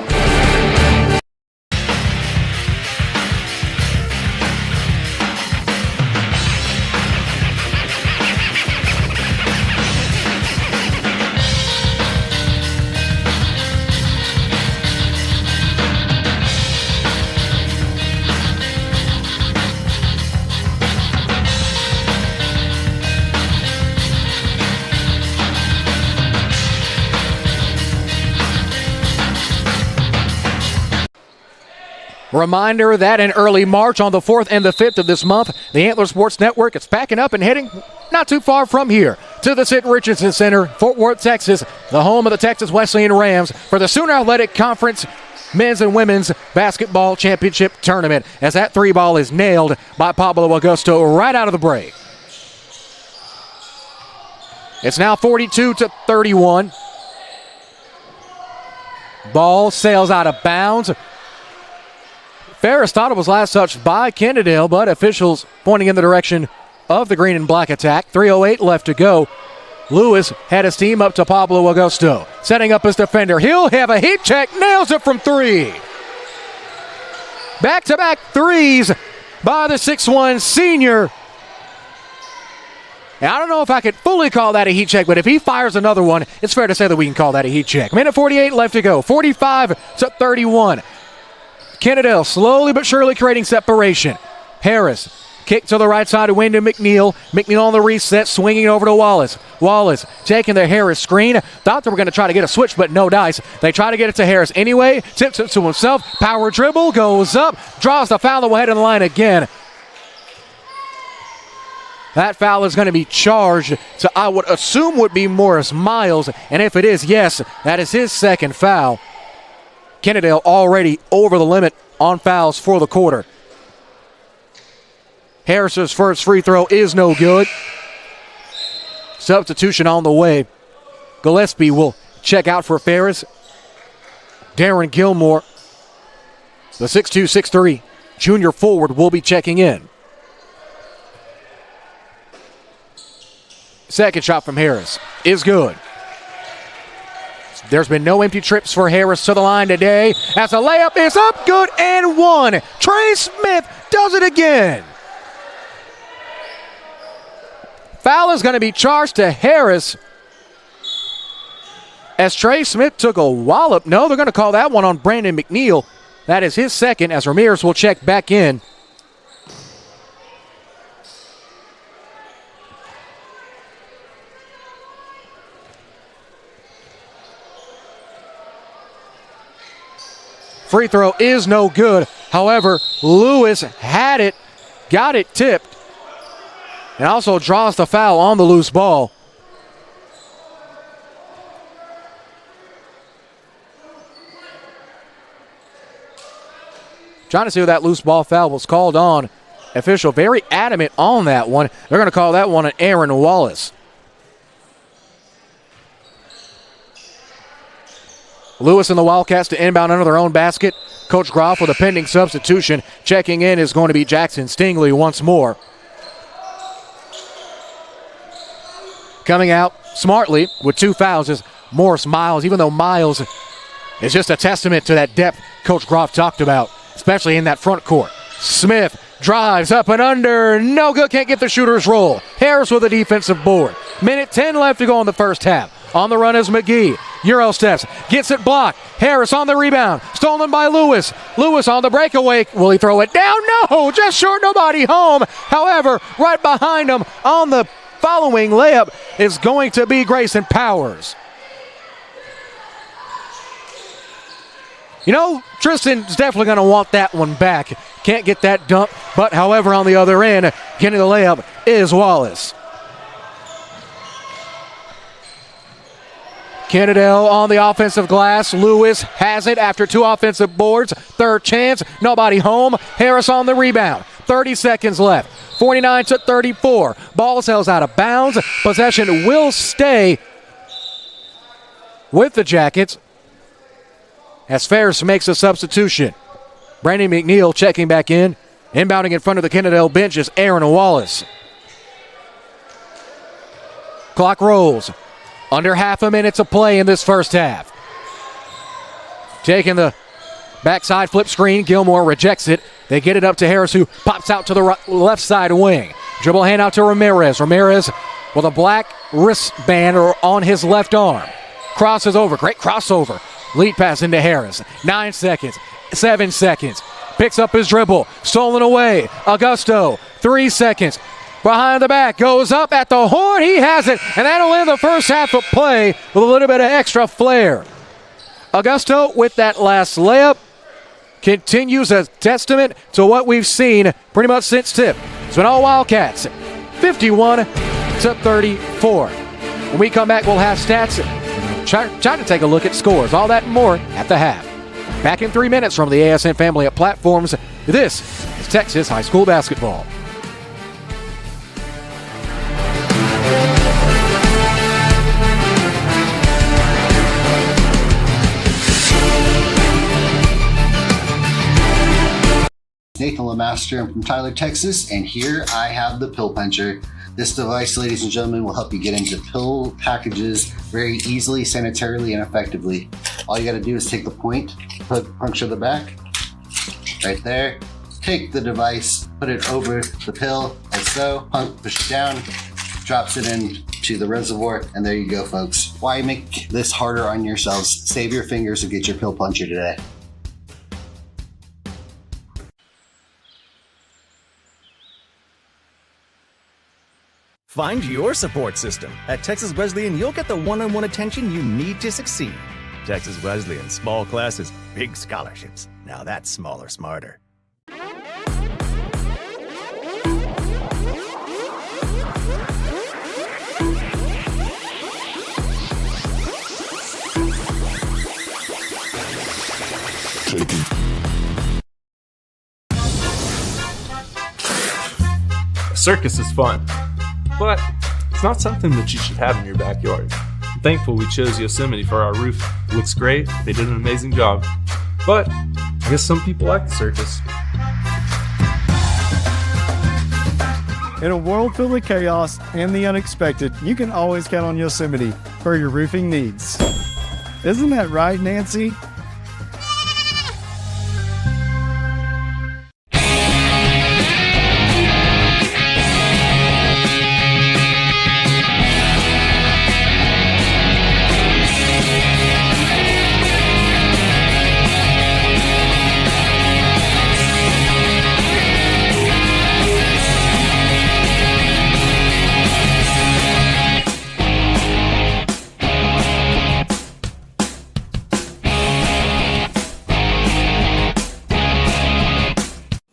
Reminder that in early March on the 4th and the 5th of this month, the Antler Sports Network is packing up and heading not too far from here to the Sid Richardson Center, Fort Worth, Texas, the home of the Texas Wesleyan Rams for the Sooner Athletic Conference Men's and Women's Basketball Championship Tournament, as that three ball is nailed by Pablo Augusto right out of the break. It's now 42-31. Ball sails out of bounds. Ferris thought it was last touched by Kennedale, but officials pointing in the direction of the green and black attack. 3:08 left to go. Lewis had his team up to Pablo Augusto. Setting up his defender. He'll have a heat check. Nails it from three. Back-to-back threes by the 6'1 senior. And I don't know if I could fully call that a heat check, but if he fires another one, it's fair to say that we can call that a heat check. Minute 48 left to go. 45-31. Kennedale slowly but surely creating separation. Harris, kick to the right side of Wyndham McNeil. McNeil on the reset, swinging over to Wallace. Wallace taking the Harris screen. Thought they were going to try to get a switch, but no dice. They try to get it to Harris anyway. Tips it to himself. Power dribble, goes up, draws the foul away in the line again. That foul is going to be charged to, I would assume, would be Morris Miles. And if it is, yes, that is his second foul. Kennedale already over the limit on fouls for the quarter. Harris's first free throw is no good. Substitution on the way. Gillespie will check out for Ferris. Darren Gilmore, the 6'2", 6'3" junior forward, will be checking in. Second shot from Harris is good. There's been no empty trips for Harris to the line today. As a layup is up, good and one. Trey Smith does it again. Foul is going to be charged to Harris as Trey Smith took a wallop. No, they're going to call that one on Brandon McNeil. That is his second, as Ramirez will check back in. Free throw is no good. However, Lewis had it, got it tipped, and also draws the foul on the loose ball. Trying to see who that loose ball foul was called on. Official very adamant on that one. They're going to call that one an Aaron Wallace. Lewis and the Wildcats to inbound under their own basket. Coach Groff with a pending substitution. Checking in is going to be Jackson Stingley once more. Coming out smartly with 2 fouls is Morris Miles, even though Miles is just a testament to that depth Coach Groff talked about, especially in that front court. Smith drives up and under. No good, can't get the shooter's roll. Harris with a defensive board. Minute 10 left to go in the first half. On the run is McGee. Euro steps, gets it blocked. Harris on the rebound, stolen by Lewis. Lewis on the breakaway. Will he throw it down? No, just short, nobody home. However, right behind him on the following layup is going to be Grayson Powers. You know, Tristan's definitely going to want that one back. Can't get that dunk, but however, on the other end, getting the layup is Wallace. Kennedale on the offensive glass. Lewis has it after 2 offensive boards. Third chance, nobody home. Harris on the rebound. 30 seconds left. 49-34. Ball sails out of bounds. Possession will stay with the Jackets as Ferris makes a substitution. Brandon McNeil checking back in. Inbounding in front of the Kennedale bench is Aaron Wallace. Clock rolls. Under half a minute to play in this first half. Taking the backside flip screen. Gilmore rejects it. They get it up to Harris, who pops out to the left side wing. Dribble handout to Ramirez. Ramirez with a black wristband on his left arm. Crosses over. Great crossover. Lead pass into Harris. 9 seconds. 7 seconds. Picks up his dribble. Stolen away. Augusto. 3 seconds. Behind the back, goes up at the horn, he has it, and that'll end the first half of play with a little bit of extra flair. Augusto with that last layup continues a testament to what we've seen pretty much since tip. It's been all Wildcats, 51-34. When we come back, we'll have stats, try to take a look at scores, all that and more at the half. Back in 3 minutes from the ASN family of platforms, this is Texas High School Basketball. Nathan LeMaster. I'm from Tyler, Texas, and here I have the Pill Puncher. This device, ladies and gentlemen, will help you get into pill packages very easily, sanitarily, and effectively. All you got to do is take the point, puncture the back, right there. Take the device, put it over the pill, like so, push it down, drops it into the reservoir, and there you go, folks. Why make this harder on yourselves? Save your fingers and get your Pill Puncher today. Find your support system. At Texas Wesleyan, you'll get the one-on-one attention you need to succeed. Texas Wesleyan, small classes, big scholarships. Now that's smaller, smarter. Circus is fun, but it's not something that you should have in your backyard. I'm thankful we chose Yosemite for our roof. It looks great, they did an amazing job, but I guess some people like the circus. In a world filled with chaos and the unexpected, you can always count on Yosemite for your roofing needs. Isn't that right, Nancy?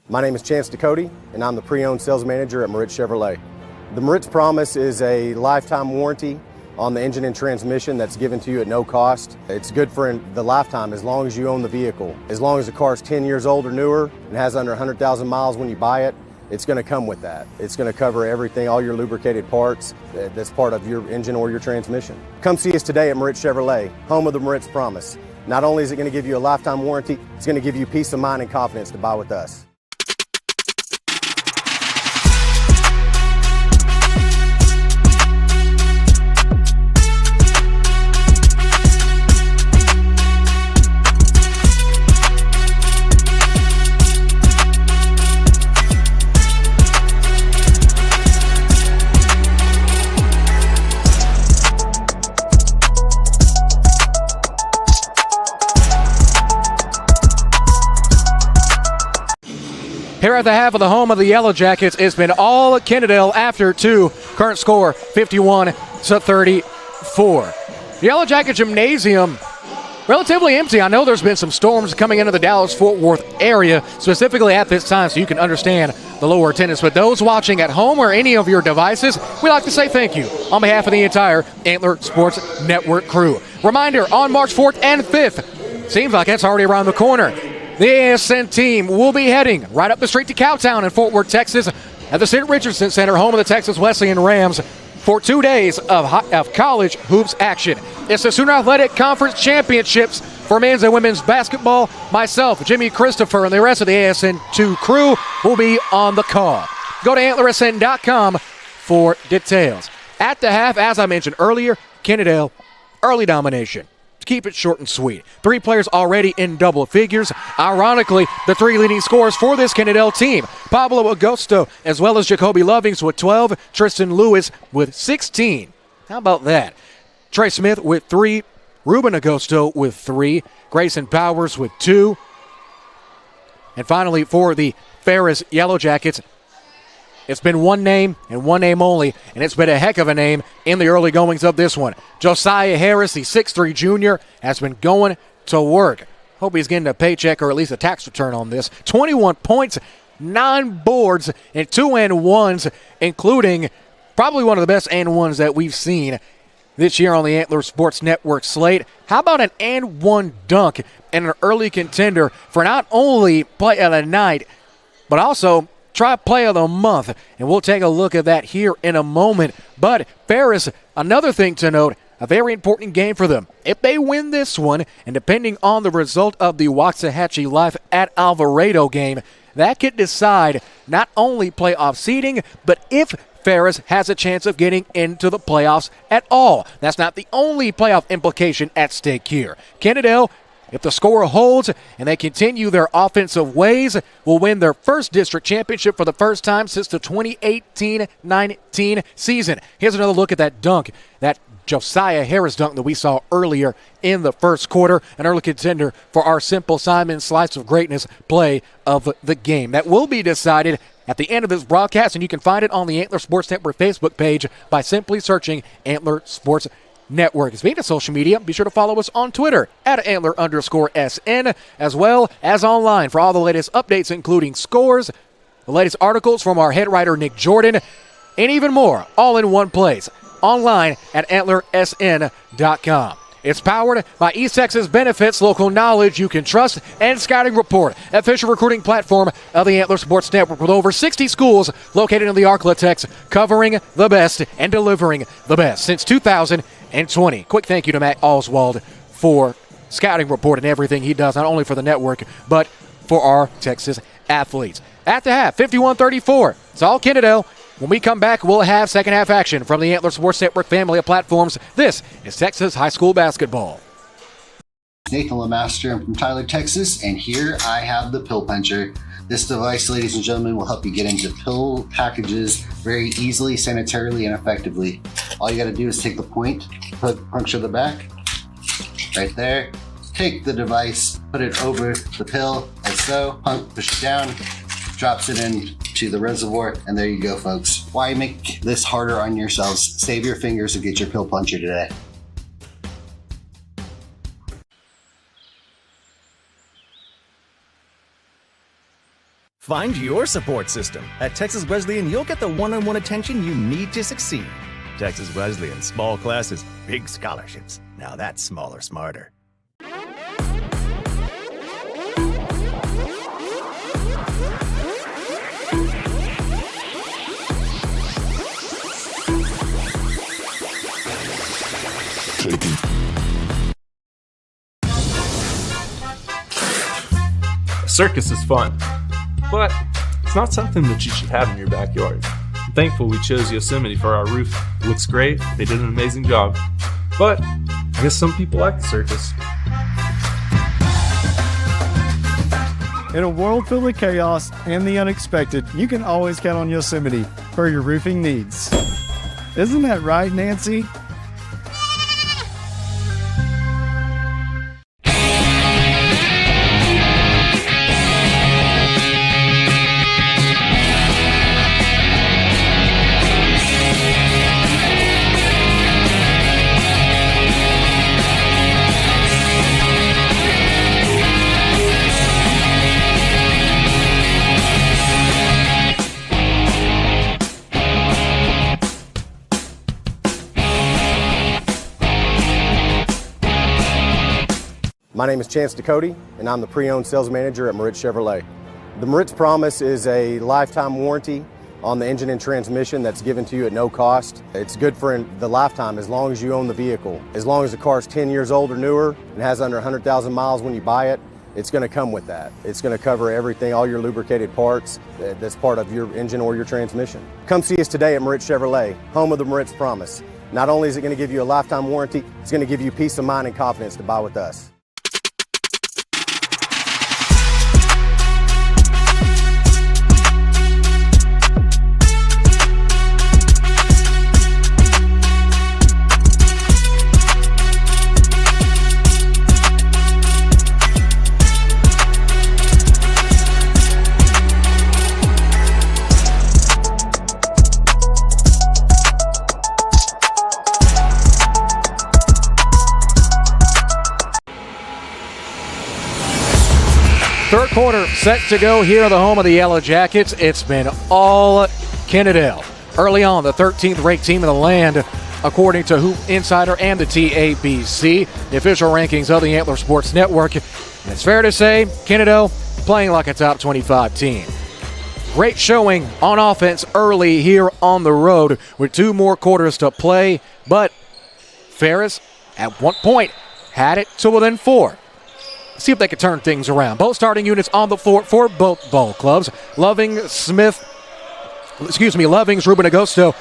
My name is Chance Ducote, and I'm the pre-owned sales manager at Moritz Chevrolet. The Moritz Promise is a lifetime warranty on the engine and transmission that's given to you at no cost. It's good for the lifetime as long as you own the vehicle. As long as the car is 10 years old or newer and has under 100,000 miles when you buy it, it's going to come with that. It's going to cover everything, all your lubricated parts that's part of your engine or your transmission. Come see us today at Moritz Chevrolet, home of the Moritz Promise. Not only is it going to give you a lifetime warranty, it's going to give you peace of mind and confidence to buy with us. Here at the half of the home of the Yellow Jackets, it's been all Kennedale after 2. Current score 51-34. The Yellow Jacket Gymnasium relatively empty. I know there's been some storms coming into the Dallas-Fort Worth area, specifically at this time, so you can understand the lower attendance. But those watching at home or any of your devices, we'd like to say thank you on behalf of the entire Antler Sports Network crew. Reminder, on March 4th and 5th, seems like it's already around the corner, the ASN team will be heading right up the street to Cowtown in Fort Worth, Texas, at the St. Richardson Center, home of the Texas Wesleyan Rams, for 2 days of college hoops action. It's the Sooner Athletic Conference Championships for men's and women's basketball. Myself, Jimmy Christopher, and the rest of the ASN2 crew will be on the call. Go to antlersn.com for details. At the half, as I mentioned earlier, Kennedale, early domination. To keep it short and sweet. 3 players already in double figures. Ironically, the 3 leading scorers for this Kennedale team, Pablo Agosto as well as Jacoby Lovings with 12, Tristan Lewis with 16. How about that? Trey Smith with 3, Ruben Agosto with 3, Grayson Powers with 2. And finally, for the Ferris Yellow Jackets, it's been one name and one name only, and it's been a heck of a name in the early goings of this one. Josiah Harris, the 6'3 junior, has been going to work. Hope he's getting a paycheck or at least a tax return on this. 21 points, 9 boards, and 2 and ones, including probably one of the best and ones that we've seen this year on the Antler Sports Network slate. How about an and one dunk and an early contender for not only play of the night, but also try play of the month, and we'll take a look at that here in a moment. But Ferris, another thing to note, a very important game for them. If they win this one, and depending on the result of the Waxahachie Life at Alvarado game, that could decide not only playoff seeding, but if Ferris has a chance of getting into the playoffs at all. That's not the only playoff implication at stake here. Kennedale, if the score holds and they continue their offensive ways, will win their first district championship for the first time since the 2018-19 season. Here's another look at that dunk, that Josiah Harris dunk that we saw earlier in the first quarter, an early contender for our Simple Simon Slice of Greatness play of the game. That will be decided at the end of this broadcast, and you can find it on the Antler Sports Network Facebook page by simply searching Antler Sports Network. Speaking of social media, be sure to follow us on Twitter at Antler_SN, as well as online for all the latest updates, including scores, the latest articles from our head writer Nick Jordan, and even more, all in one place, online at AntlerSN.com. It's powered by East Texas Benefits, local knowledge you can trust, and Scouting Report, official recruiting platform of the Antler Sports Network, with over 60 schools located in the Arklatex, covering the best and delivering the best since 2020. Quick thank you to Matt Oswald for Scouting Report and everything he does, not only for the network, but for our Texas athletes. At the half, 51-34. It's all Kennedale. When we come back, we'll have second half action from the Antler Sports Network family of platforms. This is Texas High School Basketball. It's Nathan Lemaster. I'm from Tyler, Texas, and here I have the Pill Puncher. This device, ladies and gentlemen, will help you get into pill packages very easily, sanitarily, and effectively. All you gotta do is take the point, puncture the back, right there. Take the device, put it over the pill, like so, push it down, drops it into the reservoir, and there you go, folks. Why make this harder on yourselves? Save your fingers and get your Pill Puncher today. Find your support system. At Texas Wesleyan, you'll get the one-on-one attention you need to succeed. Texas Wesleyan, small classes, big scholarships. Now that's smaller, smarter. A circus is fun, but it's not something that you should have in your backyard. I'm thankful we chose Yosemite for our roof. It looks great, they did an amazing job, but I guess some people like the circus. In a world filled with chaos and the unexpected, you can always count on Yosemite for your roofing needs. Isn't that right, Nancy? My name is Chance Ducote, and I'm the pre-owned sales manager at Moritz Chevrolet. The Moritz Promise is a lifetime warranty on the engine and transmission that's given to you at no cost. It's good for the lifetime as long as you own the vehicle. As long as the car is 10 years old or newer and has under 100,000 miles when you buy it, it's going to come with that. It's going to cover everything, all your lubricated parts that's part of your engine or your transmission. Come see us today at Moritz Chevrolet, home of the Moritz Promise. Not only is it going to give you a lifetime warranty, it's going to give you peace of mind and confidence to buy with us. Third quarter set to go here at the home of the Yellow Jackets. It's been all Kennedale. Early on, the 13th ranked team in the land, according to Hoop Insider and the TABC, the official rankings of the Antler Sports Network. And it's fair to say, Kennedale playing like a top 25 team. Great showing on offense early here on the road with 2 more quarters to play, but Ferris at one point had it to within 4. See if they can turn things around. Both starting units on the floor for both ball clubs. Lovings, Ruben Augusto,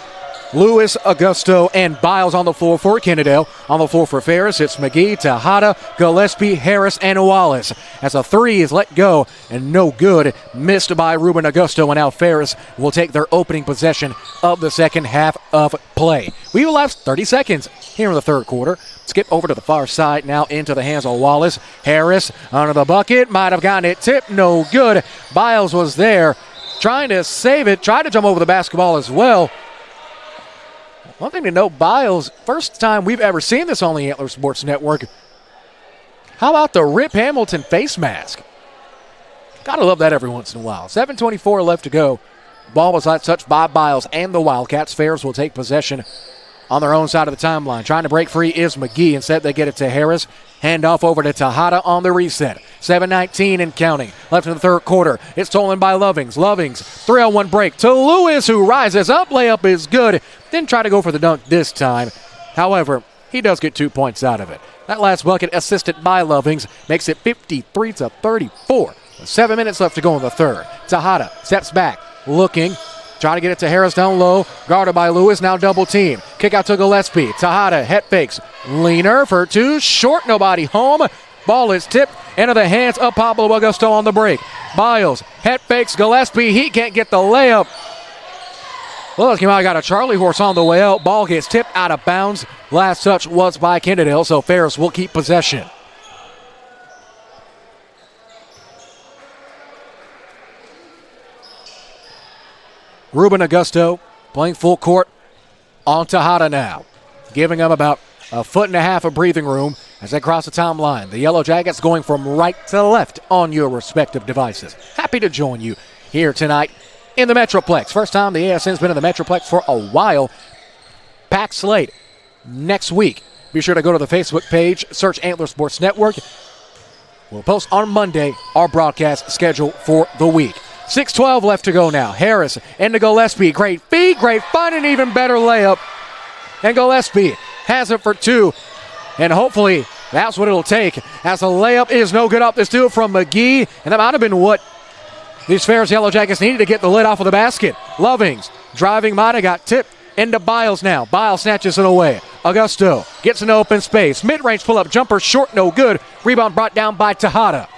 Lewis, Augusto, and Biles on the floor for Kennedale. On the floor for Ferris, it's McGee, Tejada, Gillespie, Harris, and Wallace. As a 3 is let go and no good, missed by Ruben Augusto, and now Ferris will take their opening possession of the second half of play. We will have 30 seconds here in the third quarter. Skip over to the far side now into the hands of Wallace. Harris under the bucket, might have gotten it tipped, no good. Biles was there trying to save it, tried to jump over the basketball as well. One thing to note, Biles, first time we've ever seen this on the Antler Sports Network. How about the Rip Hamilton face mask? Gotta love that every once in a while. 7:24 left to go. Ball was touched by Biles and the Wildcats. Ferris will take possession on their own side of the timeline. Trying to break free is McGee. Instead, they get it to Harris. Handoff over to Tejada on the reset. 7:19 and counting. Left in the third quarter. It's stolen by Lovings. Lovings, 3-on-1 break to Lewis, who rises up. Layup is good. Didn't try to go for the dunk this time. However, he does get 2 points out of it. That last bucket, assisted by Lovings, makes it 53-34. 7 minutes left to go in the third. Tejada steps back, looking. Trying to get it to Harris down low. Guarded by Lewis, now double team. Kick out to Gillespie. Tejada, head fakes. Leaner for 2. Short, nobody home. Ball is tipped into the hands of Pablo Augusto on the break. Biles, head fakes Gillespie. He can't get the layup. Well, he might have got a Charlie horse on the way out. Ball gets tipped out of bounds. Last touch was by Kennedale, so Ferris will keep possession. Ruben Augusto playing full court on Tejada now, giving them about a foot and a half of breathing room as they cross the timeline. The Yellow Jackets going from right to left on your respective devices. Happy to join you here tonight in the Metroplex. First time the ASN's been in the Metroplex for a while. Packed slate next week. Be sure to go to the Facebook page, search Antler Sports Network. We'll post on Monday our broadcast schedule for the week. 6:12 left to go now. Harris into Gillespie. Great feed, great fun, and even better layup. And Gillespie has it for two. And hopefully that's what it'll take, as the layup is no good up this two from McGee. And that might have been what these Ferris Yellow Jackets needed to get the lid off of the basket. Lovings driving, might have got tipped into Biles now. Biles snatches it away. Augusto gets an open space. Mid-range pull-up jumper, short, no good. Rebound brought down by Tejada.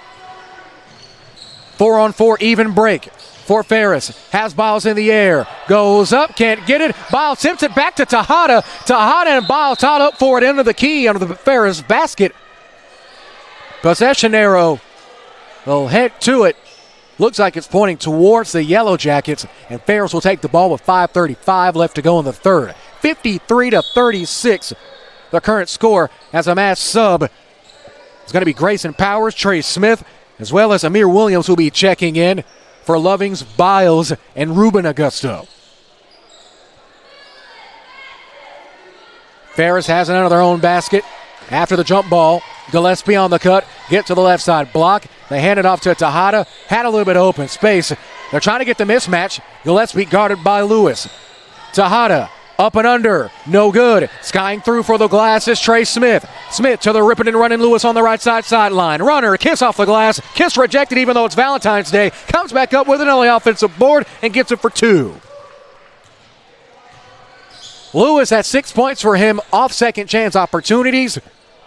4-on-4 even break for Ferris. Has Biles in the air. Goes up, can't get it. Biles tips it back to Tejada. Tejada and Biles tied up for it into the key under the Ferris basket. Possession arrow. They'll head to it. Looks like it's pointing towards the Yellow Jackets, and Ferris will take the ball with 5:35 left to go in the third. 53-36, the current score, as a mass sub. It's going to be Grayson Powers, Trey Smith, as well as Amir Williams will be checking in for Lovings, Biles, and Ruben Augusto. Ferris has it under their own basket. After the jump ball, Gillespie on the cut, get to the left side block. They hand it off to Tejada, had a little bit of open space. They're trying to get the mismatch. Gillespie guarded by Lewis. Tejada up and under, no good. Skying through for the glass is Trey Smith. Smith to the ripping and running Lewis on the right side sideline. Runner, kiss off the glass. Kiss rejected even though it's Valentine's Day. Comes back up with an early offensive board and gets it for two. Lewis had 6 points for him off second chance opportunities.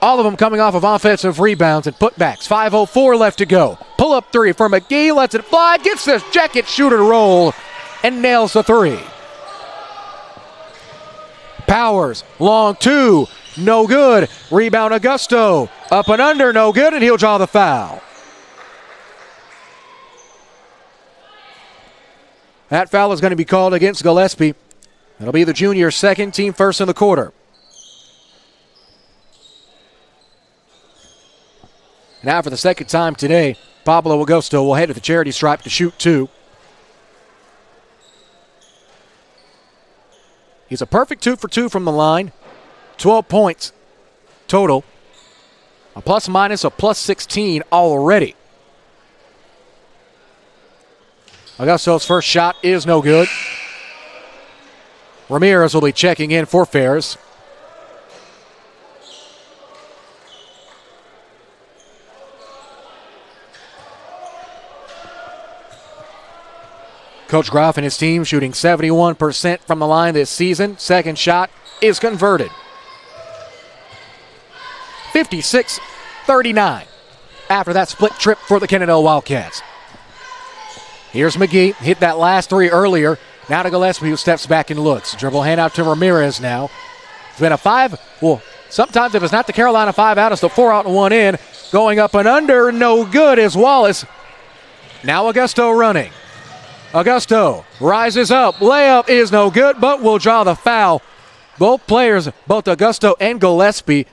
All of them coming off of offensive rebounds and putbacks. 5:04 left to go. Pull up three for McGee, lets it fly, gets this jacket shooter roll, and nails the three. Powers, long two, no good. Rebound Augusto, up and under, no good, and he'll draw the foul. That foul is going to be called against Gillespie. It'll be the junior second, team first in the quarter. Now for the second time today, Pablo Augusto will head to the charity stripe to shoot two. He's a perfect 2 for 2 from the line. 12 points total. A plus-minus of plus 16 already. Augusto's first shot is no good. Ramirez will be checking in for Ferris. Coach Groff and his team shooting 71% from the line this season. Second shot is converted. 56-39 after that split trip for the Kennedale Wildcats. Here's McGee. Hit that last three earlier. Now to Gillespie, who steps back and looks. Dribble hand out to Ramirez now. It's been a five. Well, sometimes if it's not the Carolina 5 out, it's the 4 out and 1 in. Going up and under, no good is Wallace. Now Augusto running. Augusto rises up. Layup is no good, but will draw the foul. Both players, both Augusto and Gillespie,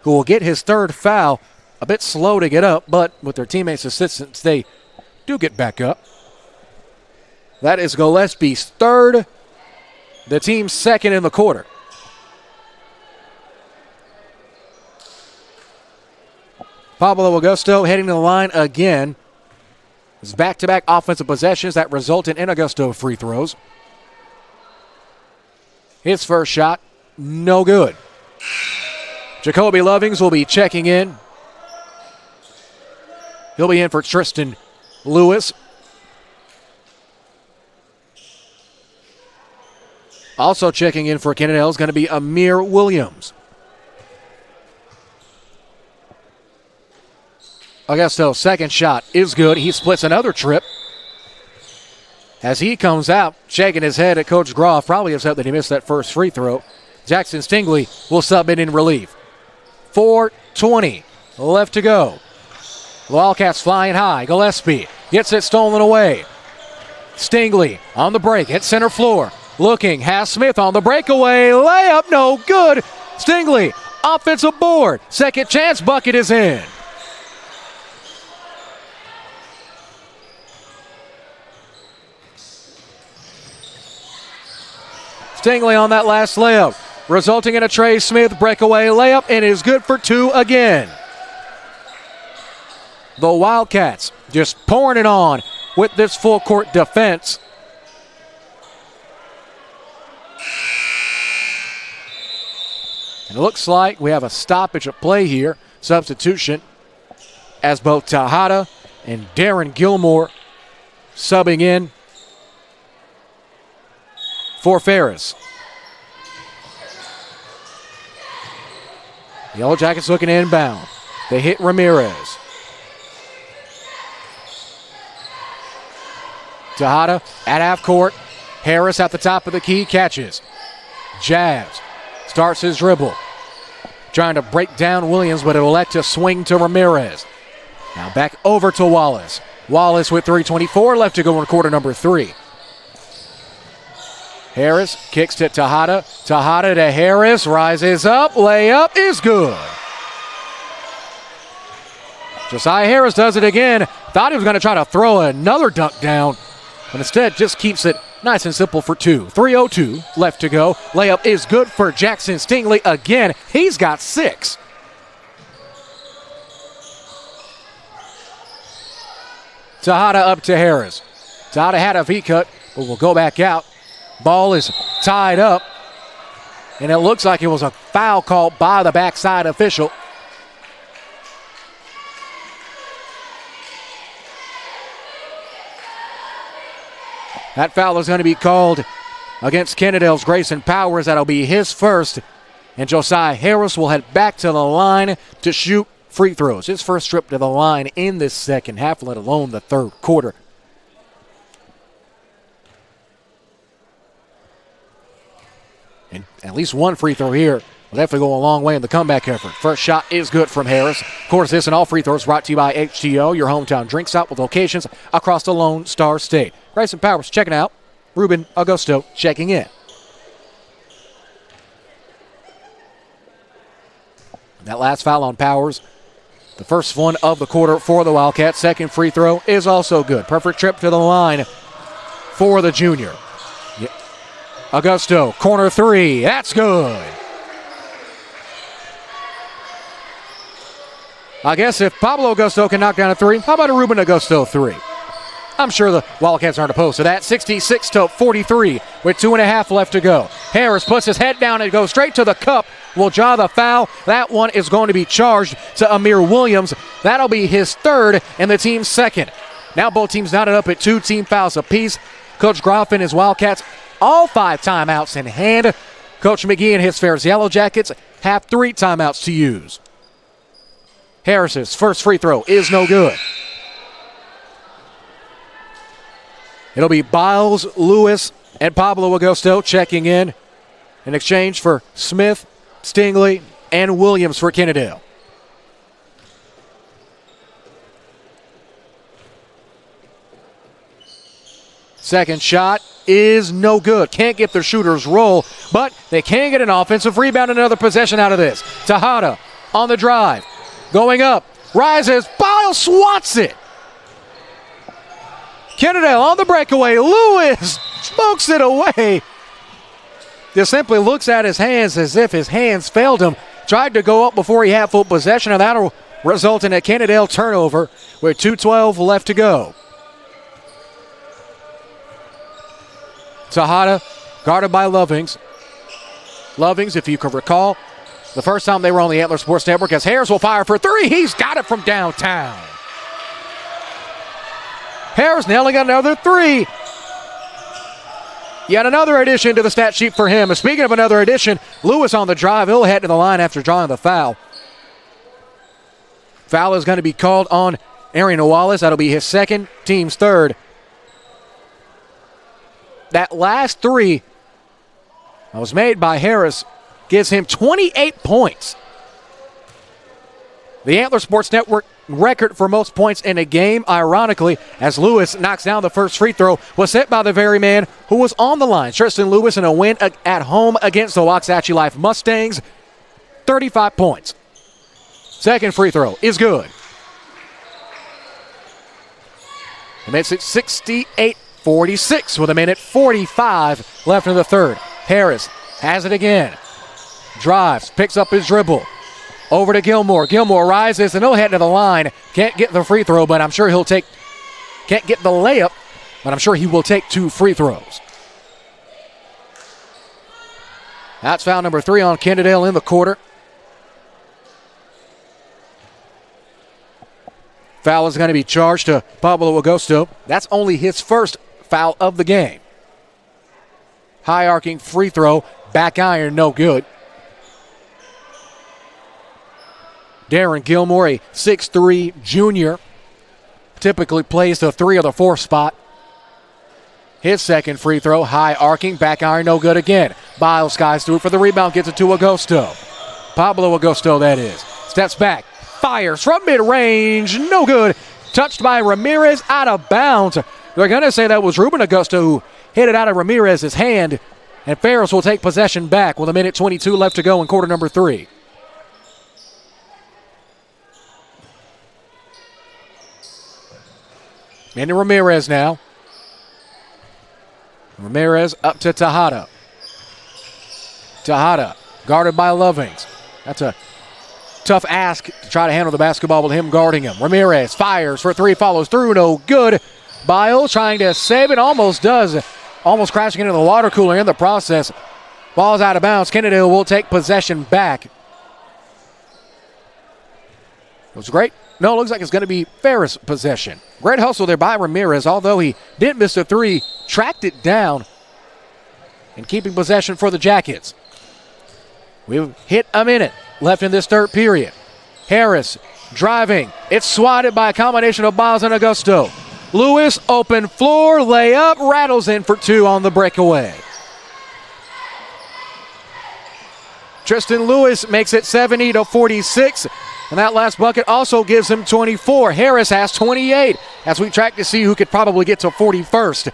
who will get his third foul, a bit slow to get up, but with their teammates' assistance, they do get back up. That is Gillespie's third, the team's second in the quarter. Pablo Augusto heading to the line again. It's back-to-back offensive possessions that resulted in Augusto free throws. His first shot, no good. Jacoby Lovings will be checking in. He'll be in for Tristan Lewis. Also checking in for Kennedale is going to be Amir Williams. Augusto's second shot is good. He splits another trip. As he comes out, shaking his head at Coach Groff, probably upset that he missed that first free throw. Jackson Stingley will sub in relief. 4:20 left to go. The Wildcats flying high. Gillespie gets it stolen away. Stingley on the break at center floor. Looking, has Smith on the breakaway. Layup, no good. Stingley, offensive board. Second chance bucket is in. Stingley on that last layup, resulting in a Trey Smith breakaway layup, and is good for 2 again. The Wildcats just pouring it on with this full court defense. And it looks like we have a stoppage of play here, substitution, as both Tejada and Darren Gilmore subbing in for Ferris. Yellow Jackets looking inbound. They hit Ramirez. Tejada at half court. Harris at the top of the key catches. Jabs. Starts his dribble. Trying to break down Williams, but it will elect to swing to Ramirez. Now back over to Wallace. Wallace with 3:24 left to go in quarter number 3. Harris kicks to Tejada. Tejada to Harris. Rises up. Layup is good. Josiah Harris does it again. Thought he was going to try to throw another dunk down, but instead just keeps it nice and simple for 2. 3:02 left to go. Layup is good for Jackson Stingley again. He's got 6. Tejada up to Harris. Tejada had a V-cut, but will go back out. Ball is tied up, and it looks like it was a foul called by the backside official. That foul is going to be called against Kennedale's Grayson Powers. That'll be his first, and Josiah Harris will head back to the line to shoot free throws. His first trip to the line in this second half, let alone the third quarter. And at least one free throw here will definitely go a long way in the comeback effort. First shot is good from Harris. Of course, this and all free throws brought to you by HTO, your hometown drink stop with locations across the Lone Star State. Grayson Powers checking out. Ruben Augusto checking in. That last foul on Powers, the first one of the quarter for the Wildcats. Second free throw is also good. Perfect trip to the line for the junior. Augusto, corner 3. That's good. I guess if Pablo Augusto can knock down a 3, how about a Ruben Augusto 3? I'm sure the Wildcats aren't opposed to that. 66-43 with 2.5 left to go. Harris puts his head down and goes straight to the cup. Will draw the foul. That one is going to be charged to Amir Williams. That'll be his third and the team's second. Now both teams knotted up at 2 team fouls apiece. Coach Groff and his Wildcats all 5 timeouts in hand. Coach McGee and his Ferris Yellow Jackets have 3 timeouts to use. Harris's first free throw is no good. It'll be Biles, Lewis, and Pablo Augusto checking in exchange for Smith, Stingley, and Williams for Kennedale. Second shot is no good. Can't get their shooters roll, but they can get an offensive rebound and another possession out of this. Tejada on the drive. Going up. Rises. Biles swats it. Kennedale on the breakaway. Lewis smokes it away. Just simply looks at his hands as if his hands failed him. Tried to go up before he had full possession, and that'll result in a Kennedale turnover with 2:12 left to go. Tejada guarded by Lovings. Lovings, if you can recall, the first time they were on the Antler Sports Network, as Harris will fire for 3. He's got it from downtown. Harris nailing another 3. Yet another addition to the stat sheet for him. And speaking of another addition, Lewis on the drive. He'll head to the line after drawing the foul. Foul is going to be called on Aaron Wallace. That'll be his second, team's third. That last three that was made by Harris gives him 28 points. The Antler Sports Network record for most points in a game, ironically, as Lewis knocks down the first free throw, was set by the very man who was on the line. Tristan Lewis in a win at home against the Waxahachie Life Mustangs, 35 points. Second free throw is good. It makes it 68-46 with a minute 45 left in the third. Harris has it again. Drives, picks up his dribble. Over to Gilmore. Gilmore rises and he'll head to the line. Can't get the free throw, but I'm sure can't get the layup, but I'm sure he will take 2 free throws. That's foul number 3 on Kennedale in the quarter. Foul is going to be charged to Pablo Agosto. That's only his first foul of the game. High arcing free throw, back iron, no good. Darren Gilmore, a 6'3 junior, typically plays the 3 or the 4 spot. His second free throw, high arcing, back iron, no good again. Biles skies through for the rebound, gets it to Agosto. Pablo Agosto, that is. Steps back, fires from mid-range, no good. Touched by Ramirez, out of bounds. They're going to say that was Ruben Agosto who hit it out of Ramirez's hand, and Ferris will take possession back with a minute 22 left to go in quarter number 3. Into Ramirez now. Ramirez up to Tejada. Tejada guarded by Lovings. That's a tough ask to try to handle the basketball with him guarding him. Ramirez fires for 3, follows through, no good. Biles trying to save it, almost does. Almost crashing into the water cooler in the process. Ball's out of bounds. Kennedale will take possession back. It was great. No, it looks like it's going to be Ferris possession. Great hustle there by Ramirez, although he didn't miss the 3, tracked it down and keeping possession for the Jackets. We've hit a minute left in this third period. Harris driving. It's swatted by a combination of Biles and Agosto. Lewis, open floor, layup, rattles in for 2 on the breakaway. Tristan Lewis makes it 70-46. And that last bucket also gives him 24. Harris has 28 as we track to see who could probably get to 41st. The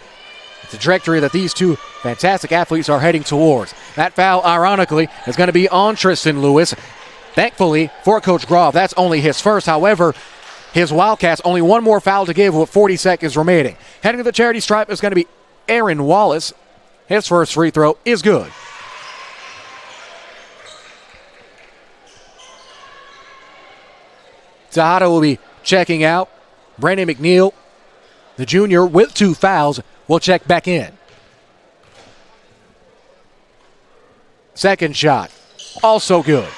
trajectory that these two fantastic athletes are heading towards. That foul, ironically, is going to be on Tristan Lewis. Thankfully, for Coach Groff, that's only his first. However, his Wildcats only one more foul to give with 40 seconds remaining. Heading to the charity stripe is going to be Aaron Wallace. His first free throw is good. Tejada will be checking out. Brandon McNeil, the junior, with 2 fouls, will check back in. Second shot, also good.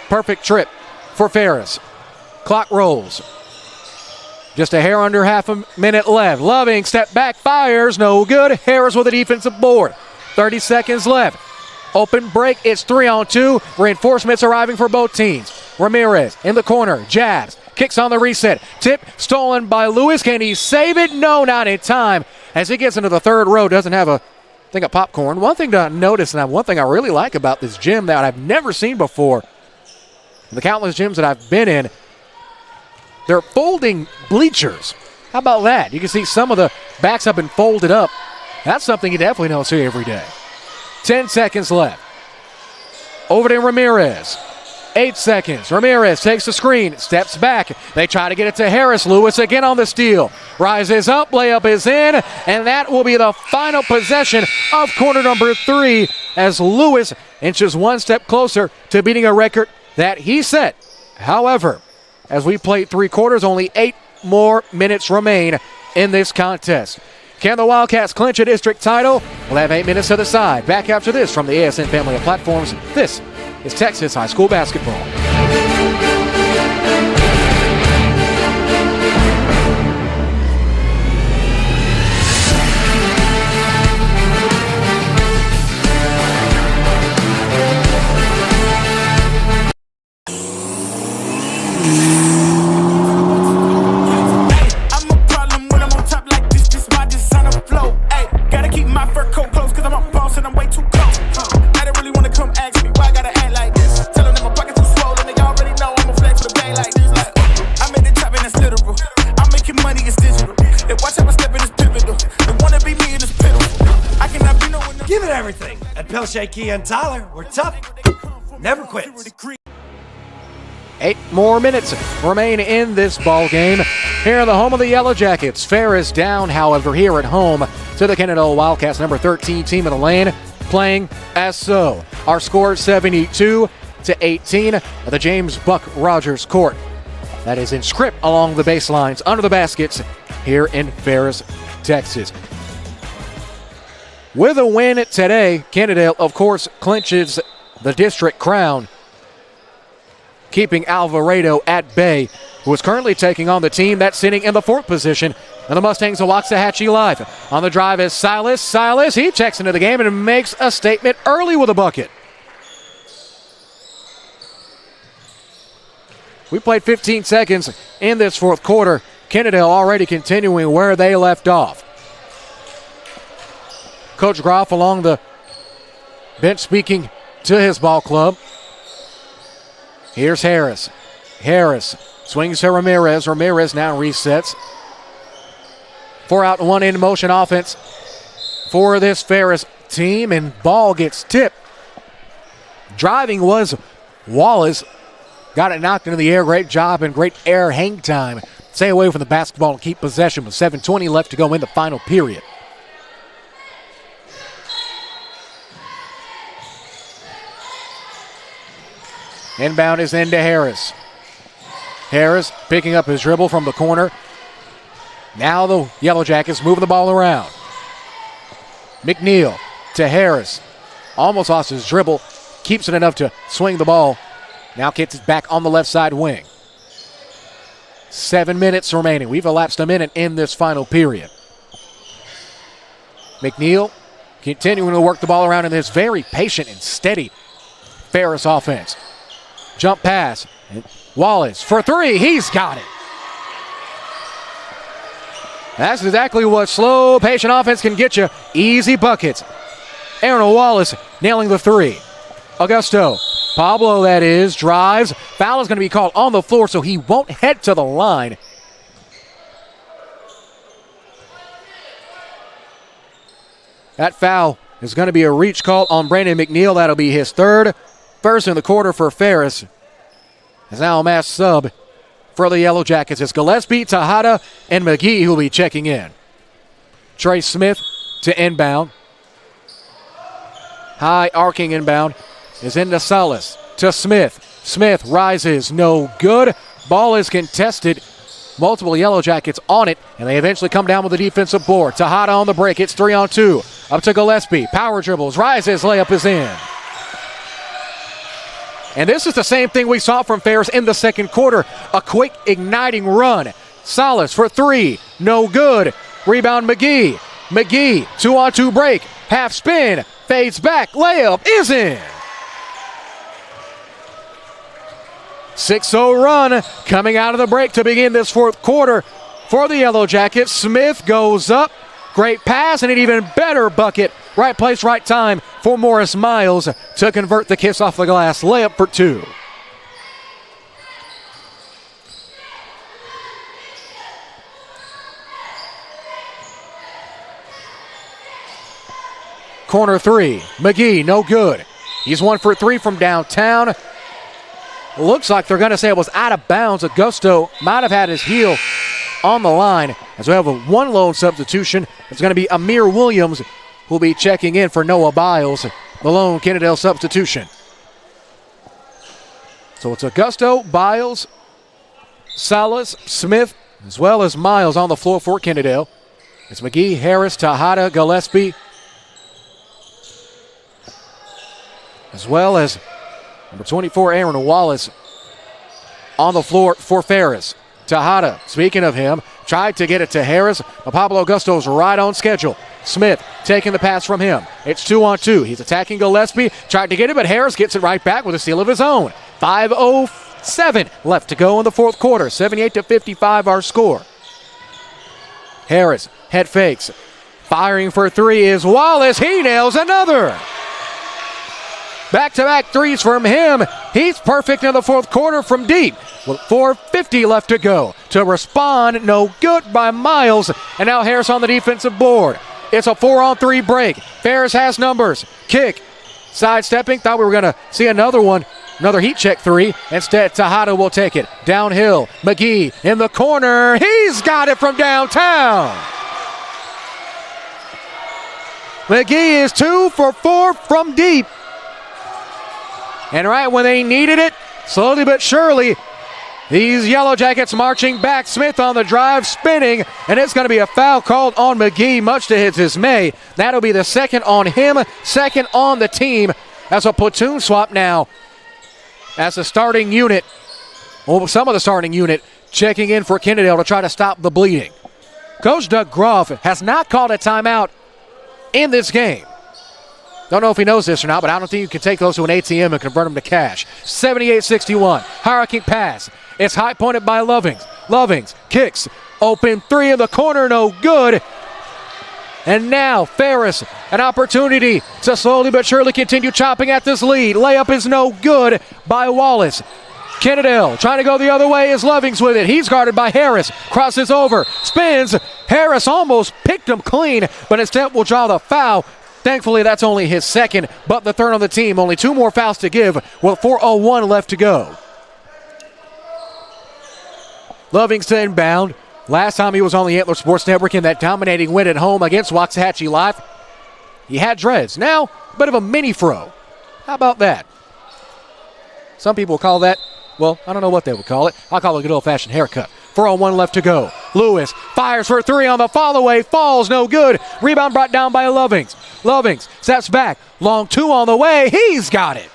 Perfect trip for Ferris. Clock rolls. Just a hair under half a minute left. Loving, step back, fires, no good. Harris with a defensive board. 30 seconds left. Open break, it's 3-on-2. Reinforcements arriving for both teams. Ramirez in the corner, jabs, kicks on the reset. Tip stolen by Lewis. Can he save it? No, not in time. As he gets into the third row, doesn't have a thing of popcorn. One thing to notice, and one thing I really like about this gym that I've never seen before, the countless gyms that I've been in, they're folding bleachers. How about that? You can see some of the backs have been folded up. That's something you definitely don't see every day. 10 seconds left. Over to Ramirez. 8 seconds. Ramirez takes the screen, steps back. They try to get it to Harris. Lewis again on the steal. Rises up, layup is in, and that will be the final possession of quarter number 3 as Lewis inches one step closer to beating a record that he set. However, as we played 3 quarters, only 8 more minutes remain in this contest. Can the Wildcats clinch a district title? We'll have 8 minutes to the side. Back after this from the ASN family of platforms. This is Texas High School Basketball. Bill, Shaky, and Tyler, we're tough. Never quit. 8 more minutes remain in this ball game. Here in the home of the Yellow Jackets, Ferris down, however, here at home to the Kennedale Wildcats, number 13 team in the lane, playing as so. Our score 72-18 at the James Buck Rogers Court. That is in script along the baselines, under the baskets here in Ferris, Texas. With a win today, Kennedale, of course, clinches the district crown, keeping Alvarado at bay, who is currently taking on the team that's sitting in the 4th position. And the Mustangs of Waxahachie live. On the drive is Silas. Silas, he checks into the game and makes a statement early with a bucket. We played 15 seconds in this 4th quarter. Kennedale already continuing where they left off. Coach Groff along the bench speaking to his ball club. Here's Harris. Harris swings to Ramirez. Ramirez now resets. 4 out, 1 in motion offense for this Ferris team, and ball gets tipped. Driving was Wallace. Got it knocked into the air. Great job and great air hang time. Stay away from the basketball and keep possession with 7:20 left to go in the final period. Inbound is into Harris. Harris picking up his dribble from the corner. Now the Yellow Jackets moving the ball around. McNeil to Harris. Almost lost his dribble. Keeps it enough to swing the ball. Now gets it back on the left side wing. 7 minutes remaining. We've elapsed a minute in this final period. McNeil continuing to work the ball around in this very patient and steady Ferris offense. Jump pass. Wallace for 3. He's got it. That's exactly what slow, patient offense can get you. Easy buckets. Aaron Wallace nailing the 3. Augusto. Pablo, that is, drives. Foul is going to be called on the floor, so he won't head to the line. That foul is going to be a reach call on Brandon McNeil. That'll be his 3rd. First in the quarter for Ferris. As now a mass sub for the Yellow Jackets. It's Gillespie, Tejada, and McGee who will be checking in. Trey Smith to inbound. High arcing inbound is into Salas to Smith. Smith rises, no good. Ball is contested. Multiple Yellow Jackets on it, and they eventually come down with the defensive board. Tejada on the break. It's 3-on-2. Up to Gillespie. Power dribbles. Rises. Layup is in. And this is the same thing we saw from Ferris in the second quarter. A quick igniting run. Salas for 3. No good. Rebound McGee. McGee, 2-on-2 break. Half spin. Fades back. Layup is in. 6-0 run coming out of the break to begin this 4th quarter for the Yellow Jackets. Smith goes up. Great pass and an even better bucket. Right place, right time for Morris Miles to convert the kiss off the glass. Layup for 2. Corner 3. McGee, no good. He's 1 for 3 from downtown. Looks like they're going to say it was out of bounds. Augusto might have had his heel on the line, as we have a 1 lone substitution. It's going to be Amir Williams who'll be checking in for Noah Biles, the lone Kennedale substitution. So it's Augusto, Biles, Salas, Smith, as well as Miles on the floor for Kennedale. It's McGee, Harris, Tejada, Gillespie, as well as number 24, Aaron Wallace, on the floor for Ferris. Tejada, speaking of him, tried to get it to Harris, but Pablo Augusto's right on schedule. Smith taking the pass from him. It's 2-on-2. He's attacking Gillespie. Tried to get it, but Harris gets it right back with a steal of his own. 5:07 left to go in the 4th quarter. 78-55 our score. Harris, head fakes. Firing for 3 is Wallace. He nails another. Back-to-back 3s from him. He's perfect in the 4th quarter from deep. With 4:50 left to go. To respond, no good by Miles. And now Harris on the defensive board. It's a 4-on-3 break. Ferris has numbers. Kick sidestepping. Thought we were going to see another one, another heat check three. Instead, Tejada will take it. Downhill, McGee in the corner. He's got it from downtown. McGee is 2 for 4 from deep. And right when they needed it, slowly but surely, these Yellow Jackets marching back. Smith on the drive, spinning, and it's going to be a foul called on McGee, much to his dismay. That'll be the second on him, second on the team. That's a platoon swap now. As the starting unit, well, some of the starting unit, checking in for Kennedale to try to stop the bleeding. Coach Doug Groff has not called a timeout in this game. Don't know if he knows this or not, but I don't think you can take those to an ATM and convert them to cash. 78-61, high-arcing pass. It's high-pointed by Lovings. Lovings kicks, open three in the corner, no good. And now Ferris, an opportunity to slowly but surely continue chopping at this lead. Layup is no good by Wallace. Kennedale trying to go the other way is Lovings with it. He's guarded by Harris. Crosses over, spins. Harris almost picked him clean, but instead will draw the foul. Thankfully, that's only his second, but the third on the team. Only 2 more fouls to give with 4:01 left to go. Lovings to inbound. Last time he was on the Antler Sports Network in that dominating win at home against Waxahachie Live, he had dreads. Now, a bit of a mini fro. How about that? Some people call that, well, I don't know what they would call it. I'll call it a good old-fashioned haircut. 4:01 left to go. Lewis fires for 3 on the follow-away. Falls, no good. Rebound brought down by Lovings. Lovings steps back. Long 2 on the way. He's got it.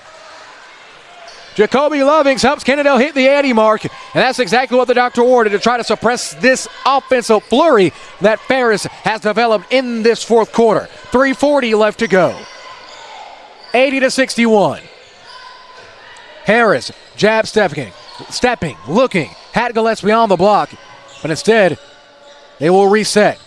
Jacoby Lovings helps Kennedale hit the 80 mark, and that's exactly what the doctor ordered to try to suppress this offensive flurry that Ferris has developed in this fourth quarter. 3:40 left to go. 80-61. Harris, jab stepping, looking, had Gillespie on the block, but instead they will reset.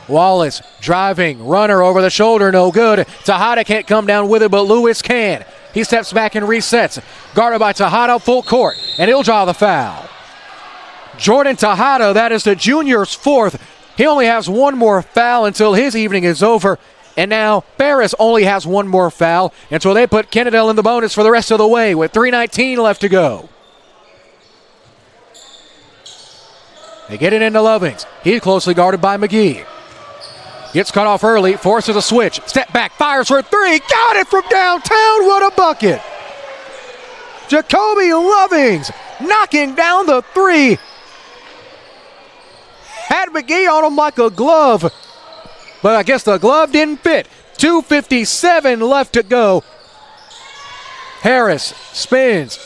Wallace driving, runner over the shoulder, no good. Tejada can't come down with it, but Lewis can. He steps back and resets. Guarded by Tejada, full court, and he'll draw the foul. Jordan Tejada, that is the junior's 4th. He only has 1 more foul until his evening is over. And now Ferris only has 1 more foul until they put Kennedale in the bonus for the rest of the way with 3:19 left to go. They get it into Lovings. He's closely guarded by McGee. Gets cut off early, forces a switch. Step back, fires for 3. Got it from downtown. What a bucket. Jacoby Lovings knocking down the 3. Had McGee on him like a glove, but I guess the glove didn't fit. 2:57 left to go. Harris spins.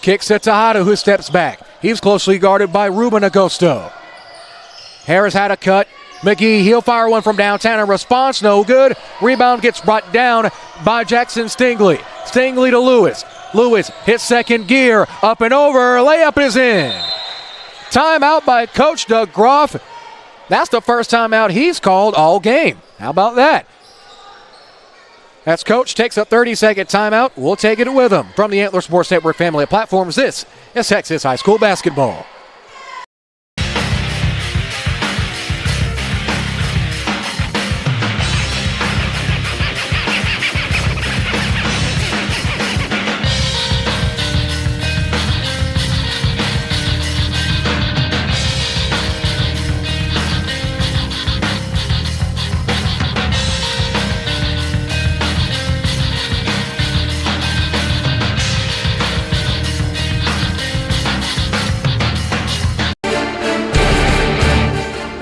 Kicks to Tejada, who steps back. He's closely guarded by Ruben Agosto. Harris had a cut. McGee, he'll fire one from downtown in response, no good. Rebound gets brought down by Jackson Stingley. Stingley to Lewis. Lewis hits second gear, up and over, layup is in. Timeout by Coach Doug Groff. That's the first timeout he's called all game. How about that? As Coach takes a 30-second timeout, we'll take it with him. From the Antler Sports Network family of platforms, this is Texas High School basketball.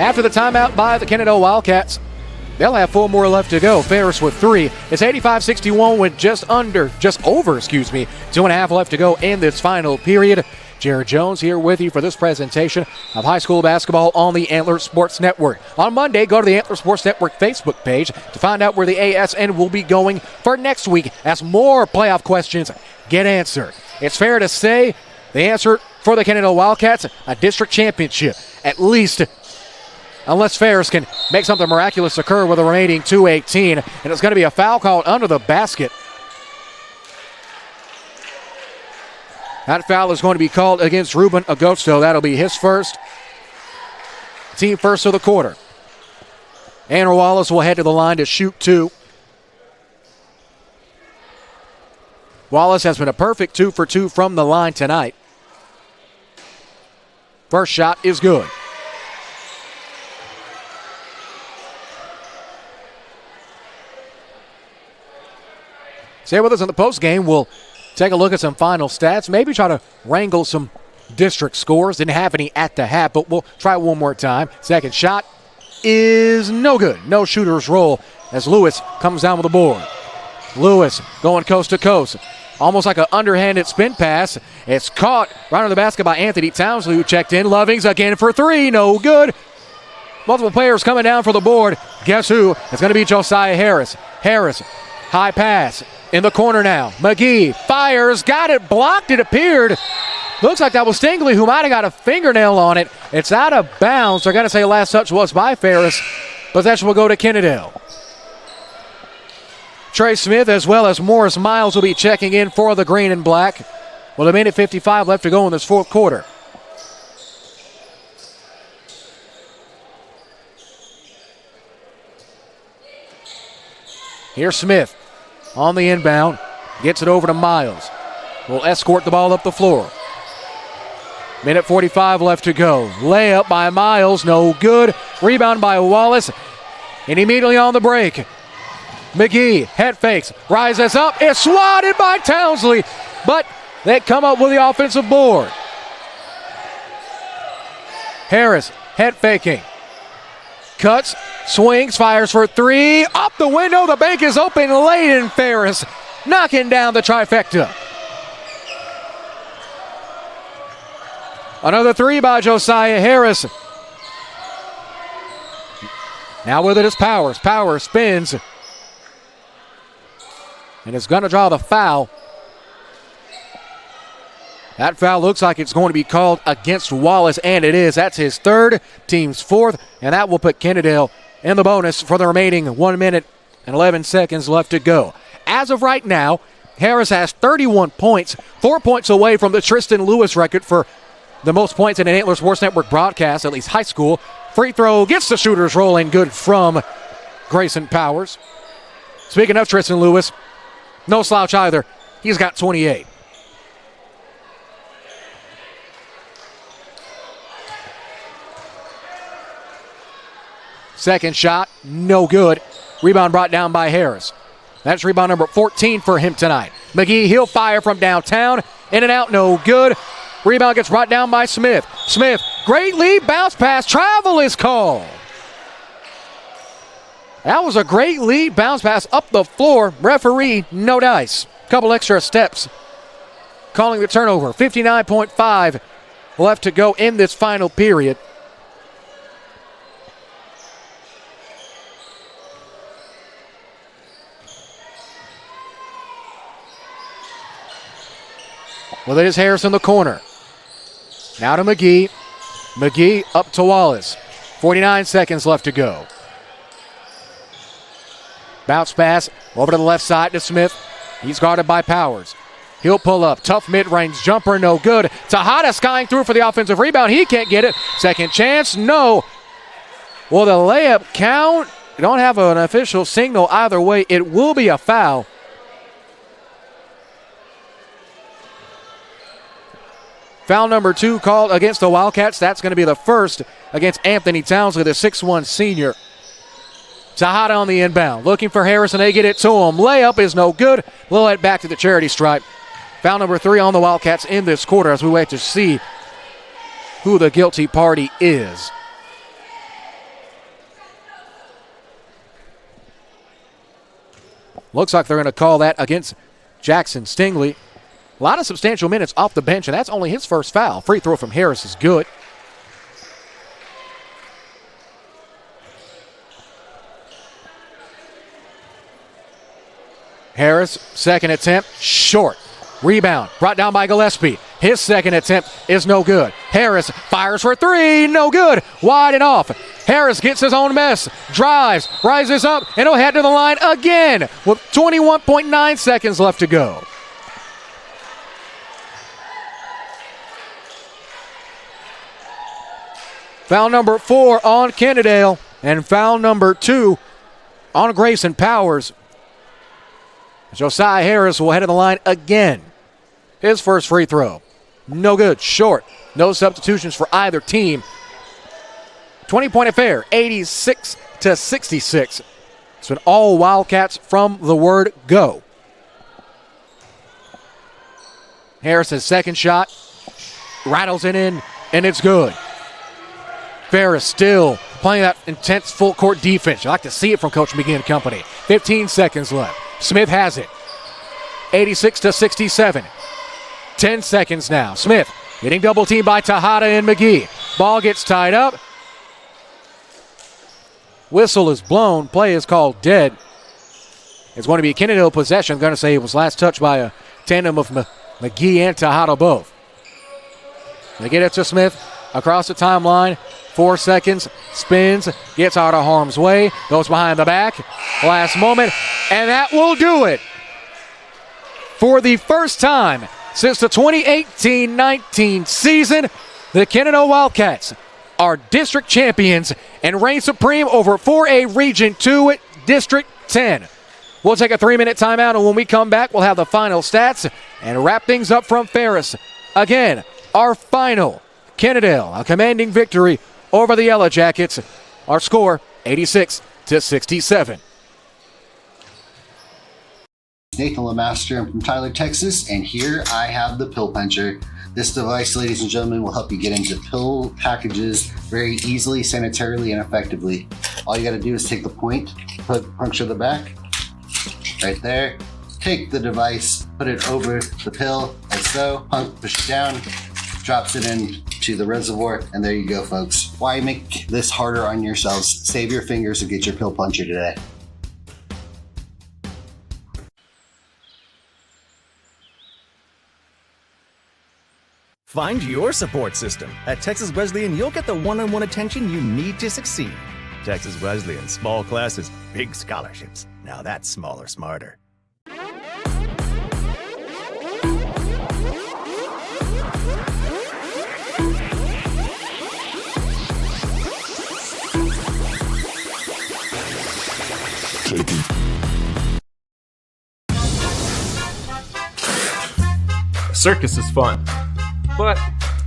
After the timeout by the Kennedale Wildcats, they'll have 4 more left to go. Ferris with 3. It's 85-61 with just over 2.5 left to go in this final period. Jared Jones here with you for this presentation of high school basketball on the Antler Sports Network. On Monday, go to the Antler Sports Network Facebook page to find out where the ASN will be going for next week as more playoff questions get answered. It's fair to say the answer for the Kennedale Wildcats, a district championship, at least, unless Ferris can make something miraculous occur with the remaining 2:18. And it's going to be a foul called under the basket. That foul is going to be called against Ruben Agosto. That'll be his first. Team first of the quarter. Andrew Wallace will head to the line to shoot 2. Wallace has been a perfect 2 for 2 from the line tonight. First shot is good. Stay with us in the postgame. We'll take a look at some final stats, maybe try to wrangle some district scores. Didn't have any at the half, but we'll try one more time. Second shot is no good. No shooter's roll as Lewis comes down with the board. Lewis going coast to coast. Almost like an underhanded spin pass. It's caught right on the basket by Anthony Townsley, who checked in. Lovings again for 3. No good. Multiple players coming down for the board. Guess who? It's going to be Josiah Harris. Harris, high pass. In the corner now. McGee fires. Got it blocked, it appeared. Looks like that was Stingley, who might have got a fingernail on it. It's out of bounds. They're going to say last touch was by Ferris. Possession will go to Kennedale. Trey Smith as well as Morris Miles will be checking in for the green and black. With a minute 55 left to go in this fourth quarter. Here's Smith on the inbound. Gets it over to Miles. Will escort the ball up the floor. Minute 45 left to go. Layup by Miles, no good. Rebound by Wallace. And immediately on the break, McGee, head fakes, rises up, is swatted by Townsley, but they come up with the offensive board. Harris, head faking, cuts, swings, fires for 3, up the window, the bank is open late, and Ferris knocking down the trifecta. Another 3 by Josiah Harris. Now with it is Powers. Powers spins. And it's going to draw the foul. That foul looks like it's going to be called against Wallace, and it is. That's his 3rd, team's 4th, and that will put Kennedale in the bonus for the remaining 1 minute and 11 seconds left to go. As of right now, Harris has 31 points, 4 points away from the Tristan Lewis record for the most points in an Antler Sports Network broadcast, at least high school. Free throw gets the shooters rolling, good from Grayson Powers. Speaking of Tristan Lewis, no slouch either. He's got 28. Second shot, no good. Rebound brought down by Harris. That's rebound number 14 for him tonight. McGee, he'll fire from downtown. In and out, no good. Rebound gets brought down by Smith. Smith, great lead, bounce pass, travel is called. That was a great lead, bounce pass up the floor. Referee, no dice. Couple extra steps. Calling the turnover. 59.5 left to go in this final period. Well, it is Harris in the corner. Now to McGee. McGee up to Wallace. 49 seconds left to go. Bounce pass over to the left side to Smith. He's guarded by Powers. He'll pull up. Tough mid-range jumper, no good. Tejada skying through for the offensive rebound. He can't get it. Second chance, no. Will the layup count? We don't have an official signal either way. It will be a foul. Foul number 2 called against the Wildcats. That's going to be the first against Anthony Townsley, the 6'1 senior. Tejada on the inbound. Looking for Harris, and they get it to him. Layup is no good. We'll head back to the charity stripe. Foul number 3 on the Wildcats in this quarter as we wait to see who the guilty party is. Looks like they're going to call that against Jackson Stingley. A lot of substantial minutes off the bench, and that's only his first foul. Free throw from Harris is good. Harris, second attempt, short. Rebound, brought down by Gillespie. His second attempt is no good. Harris fires for 3, no good. Wide and off. Harris gets his own mess, drives, rises up, and he'll head to the line again with 21.9 seconds left to go. Foul number 4 on Kennedale, and foul number 2 on Grayson Powers. Josiah Harris will head to the line again. His first free throw. No good. Short. No substitutions for either team. 20-point affair. 86-66. It's been all Wildcats from the word go. Harris's second shot rattles it in, and it's good. Ferris still playing that intense full court defense. You like to see it from Coach McGee and company. 15 seconds left. Smith has it. 86-67. 10 seconds now. Smith getting double teamed by Tejada and McGee. Ball gets tied up. Whistle is blown. Play is called dead. It's going to be Kennedale possession. I'm going to say it was last touched by a tandem of McGee and Tejada both. They get it to Smith across the timeline. 4 seconds. Spins. Gets out of harm's way. Goes behind the back. Last moment. And that will do it. For the first time since the 2018-19 season, the Kennedale Wildcats are district champions and reign supreme over 4A Region 2 District 10. We'll take a 3-minute timeout, and when we come back, we'll have the final stats and wrap things up from Ferris. Again, our final, Kennedale, a commanding victory over the Yellow Jackets. Our score, 86-67. Nathan Lemaster. I'm from Tyler, Texas, and here I have the Pill Puncher. This device, ladies and gentlemen, will help you get into pill packages very easily, sanitarily, and effectively. All you got to do is take the point, puncture the back, right there. Take the device, put it over the pill, like so, push it down, drops it into the reservoir, and there you go, folks. Why make this harder on yourselves? Save your fingers and get your Pill Puncher today. Find your support system. At Texas Wesleyan, you'll get the one-on-one attention you need to succeed. Texas Wesleyan, small classes, big scholarships. Now that's smaller, smarter. A circus is fun, but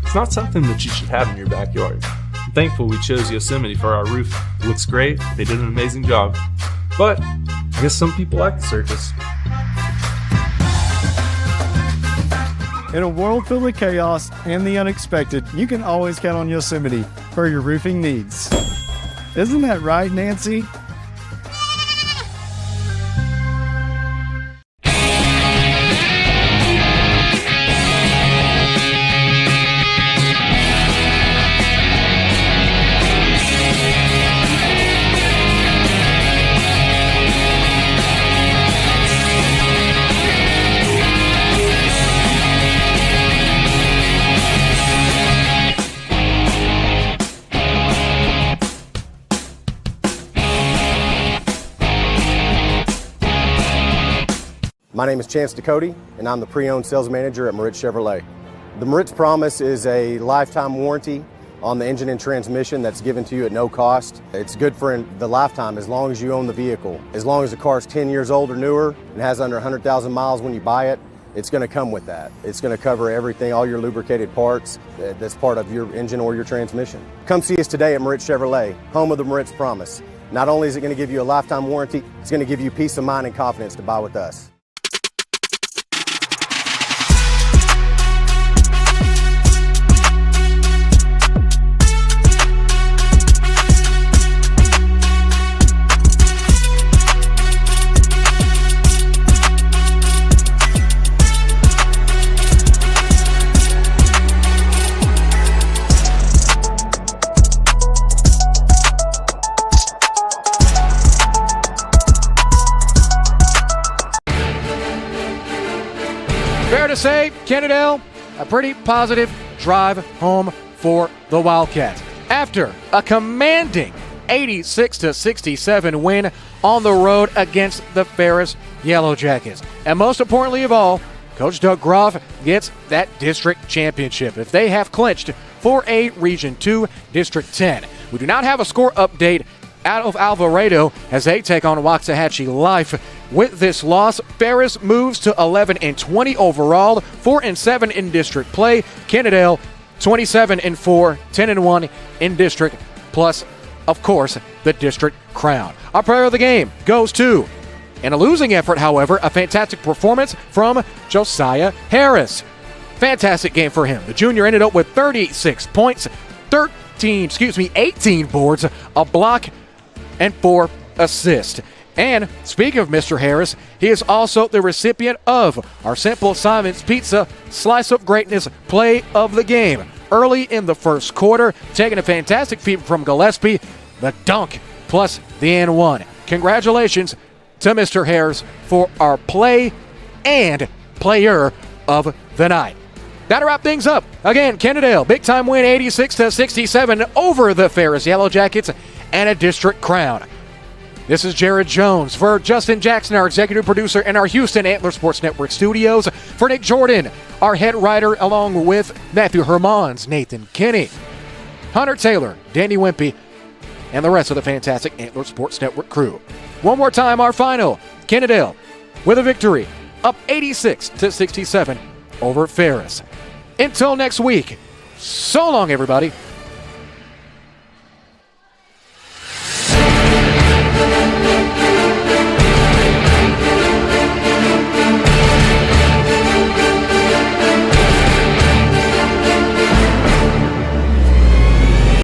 it's not something that you should have in your backyard. I'm thankful we chose Yosemite for our roof. It looks great, they did an amazing job. But I guess some people like the circus. In a world filled with chaos and the unexpected, you can always count on Yosemite for your roofing needs. Isn't that right, Nancy? My name is Chance Ducote, and I'm the pre-owned sales manager at Moritz Chevrolet. The Moritz Promise is a lifetime warranty on the engine and transmission that's given to you at no cost. It's good for the lifetime as long as you own the vehicle. As long as the car is 10 years old or newer and has under 100,000 miles when you buy it, it's going to come with that. It's going to cover everything, all your lubricated parts that's part of your engine or your transmission. Come see us today at Moritz Chevrolet, home of the Moritz Promise. Not only is it going to give you a lifetime warranty, it's going to give you peace of mind and confidence to buy with us. Fair to say, Kennedale, a pretty positive drive home for the Wildcats. After a commanding 86-67 win on the road against the Ferris Yellow Jackets. And most importantly of all, Coach Doug Groff gets that district championship if they have clinched for a Region 2 District 10. We do not have a score update out of Alvarado as they take on Waxahachie Life. With this loss, Ferris moves to 11-20 overall, 4-7 in district play. Kennedale 27-4, 10-1 in district, plus, of course, the district crown. Our player of the game goes to, in a losing effort, however, a fantastic performance from Josiah Harris. Fantastic game for him. The junior ended up with 36 points, 18 boards, a block, and 4 assists. And speaking of Mr. Harris, he is also the recipient of our Simple Simon's Pizza Slice of Greatness Play of the Game. Early in the first quarter, taking a fantastic feat from Gillespie, the dunk plus the and one. Congratulations to Mr. Harris for our play and player of the night. That'll wrap things up. Again, Kennedale, big time win 86-67 over the Ferris Yellow Jackets and a district crown. This is Jared Jones for Justin Jackson, our executive producer, in our Houston Antler Sports Network studios. For Nick Jordan, our head writer, along with Matthew Hermans, Nathan Kinney, Hunter Taylor, Danny Wimpy, and the rest of the fantastic Antler Sports Network crew. One more time, our final. Kennedale with a victory, up 86-67 over Ferris. Until next week, so long, everybody.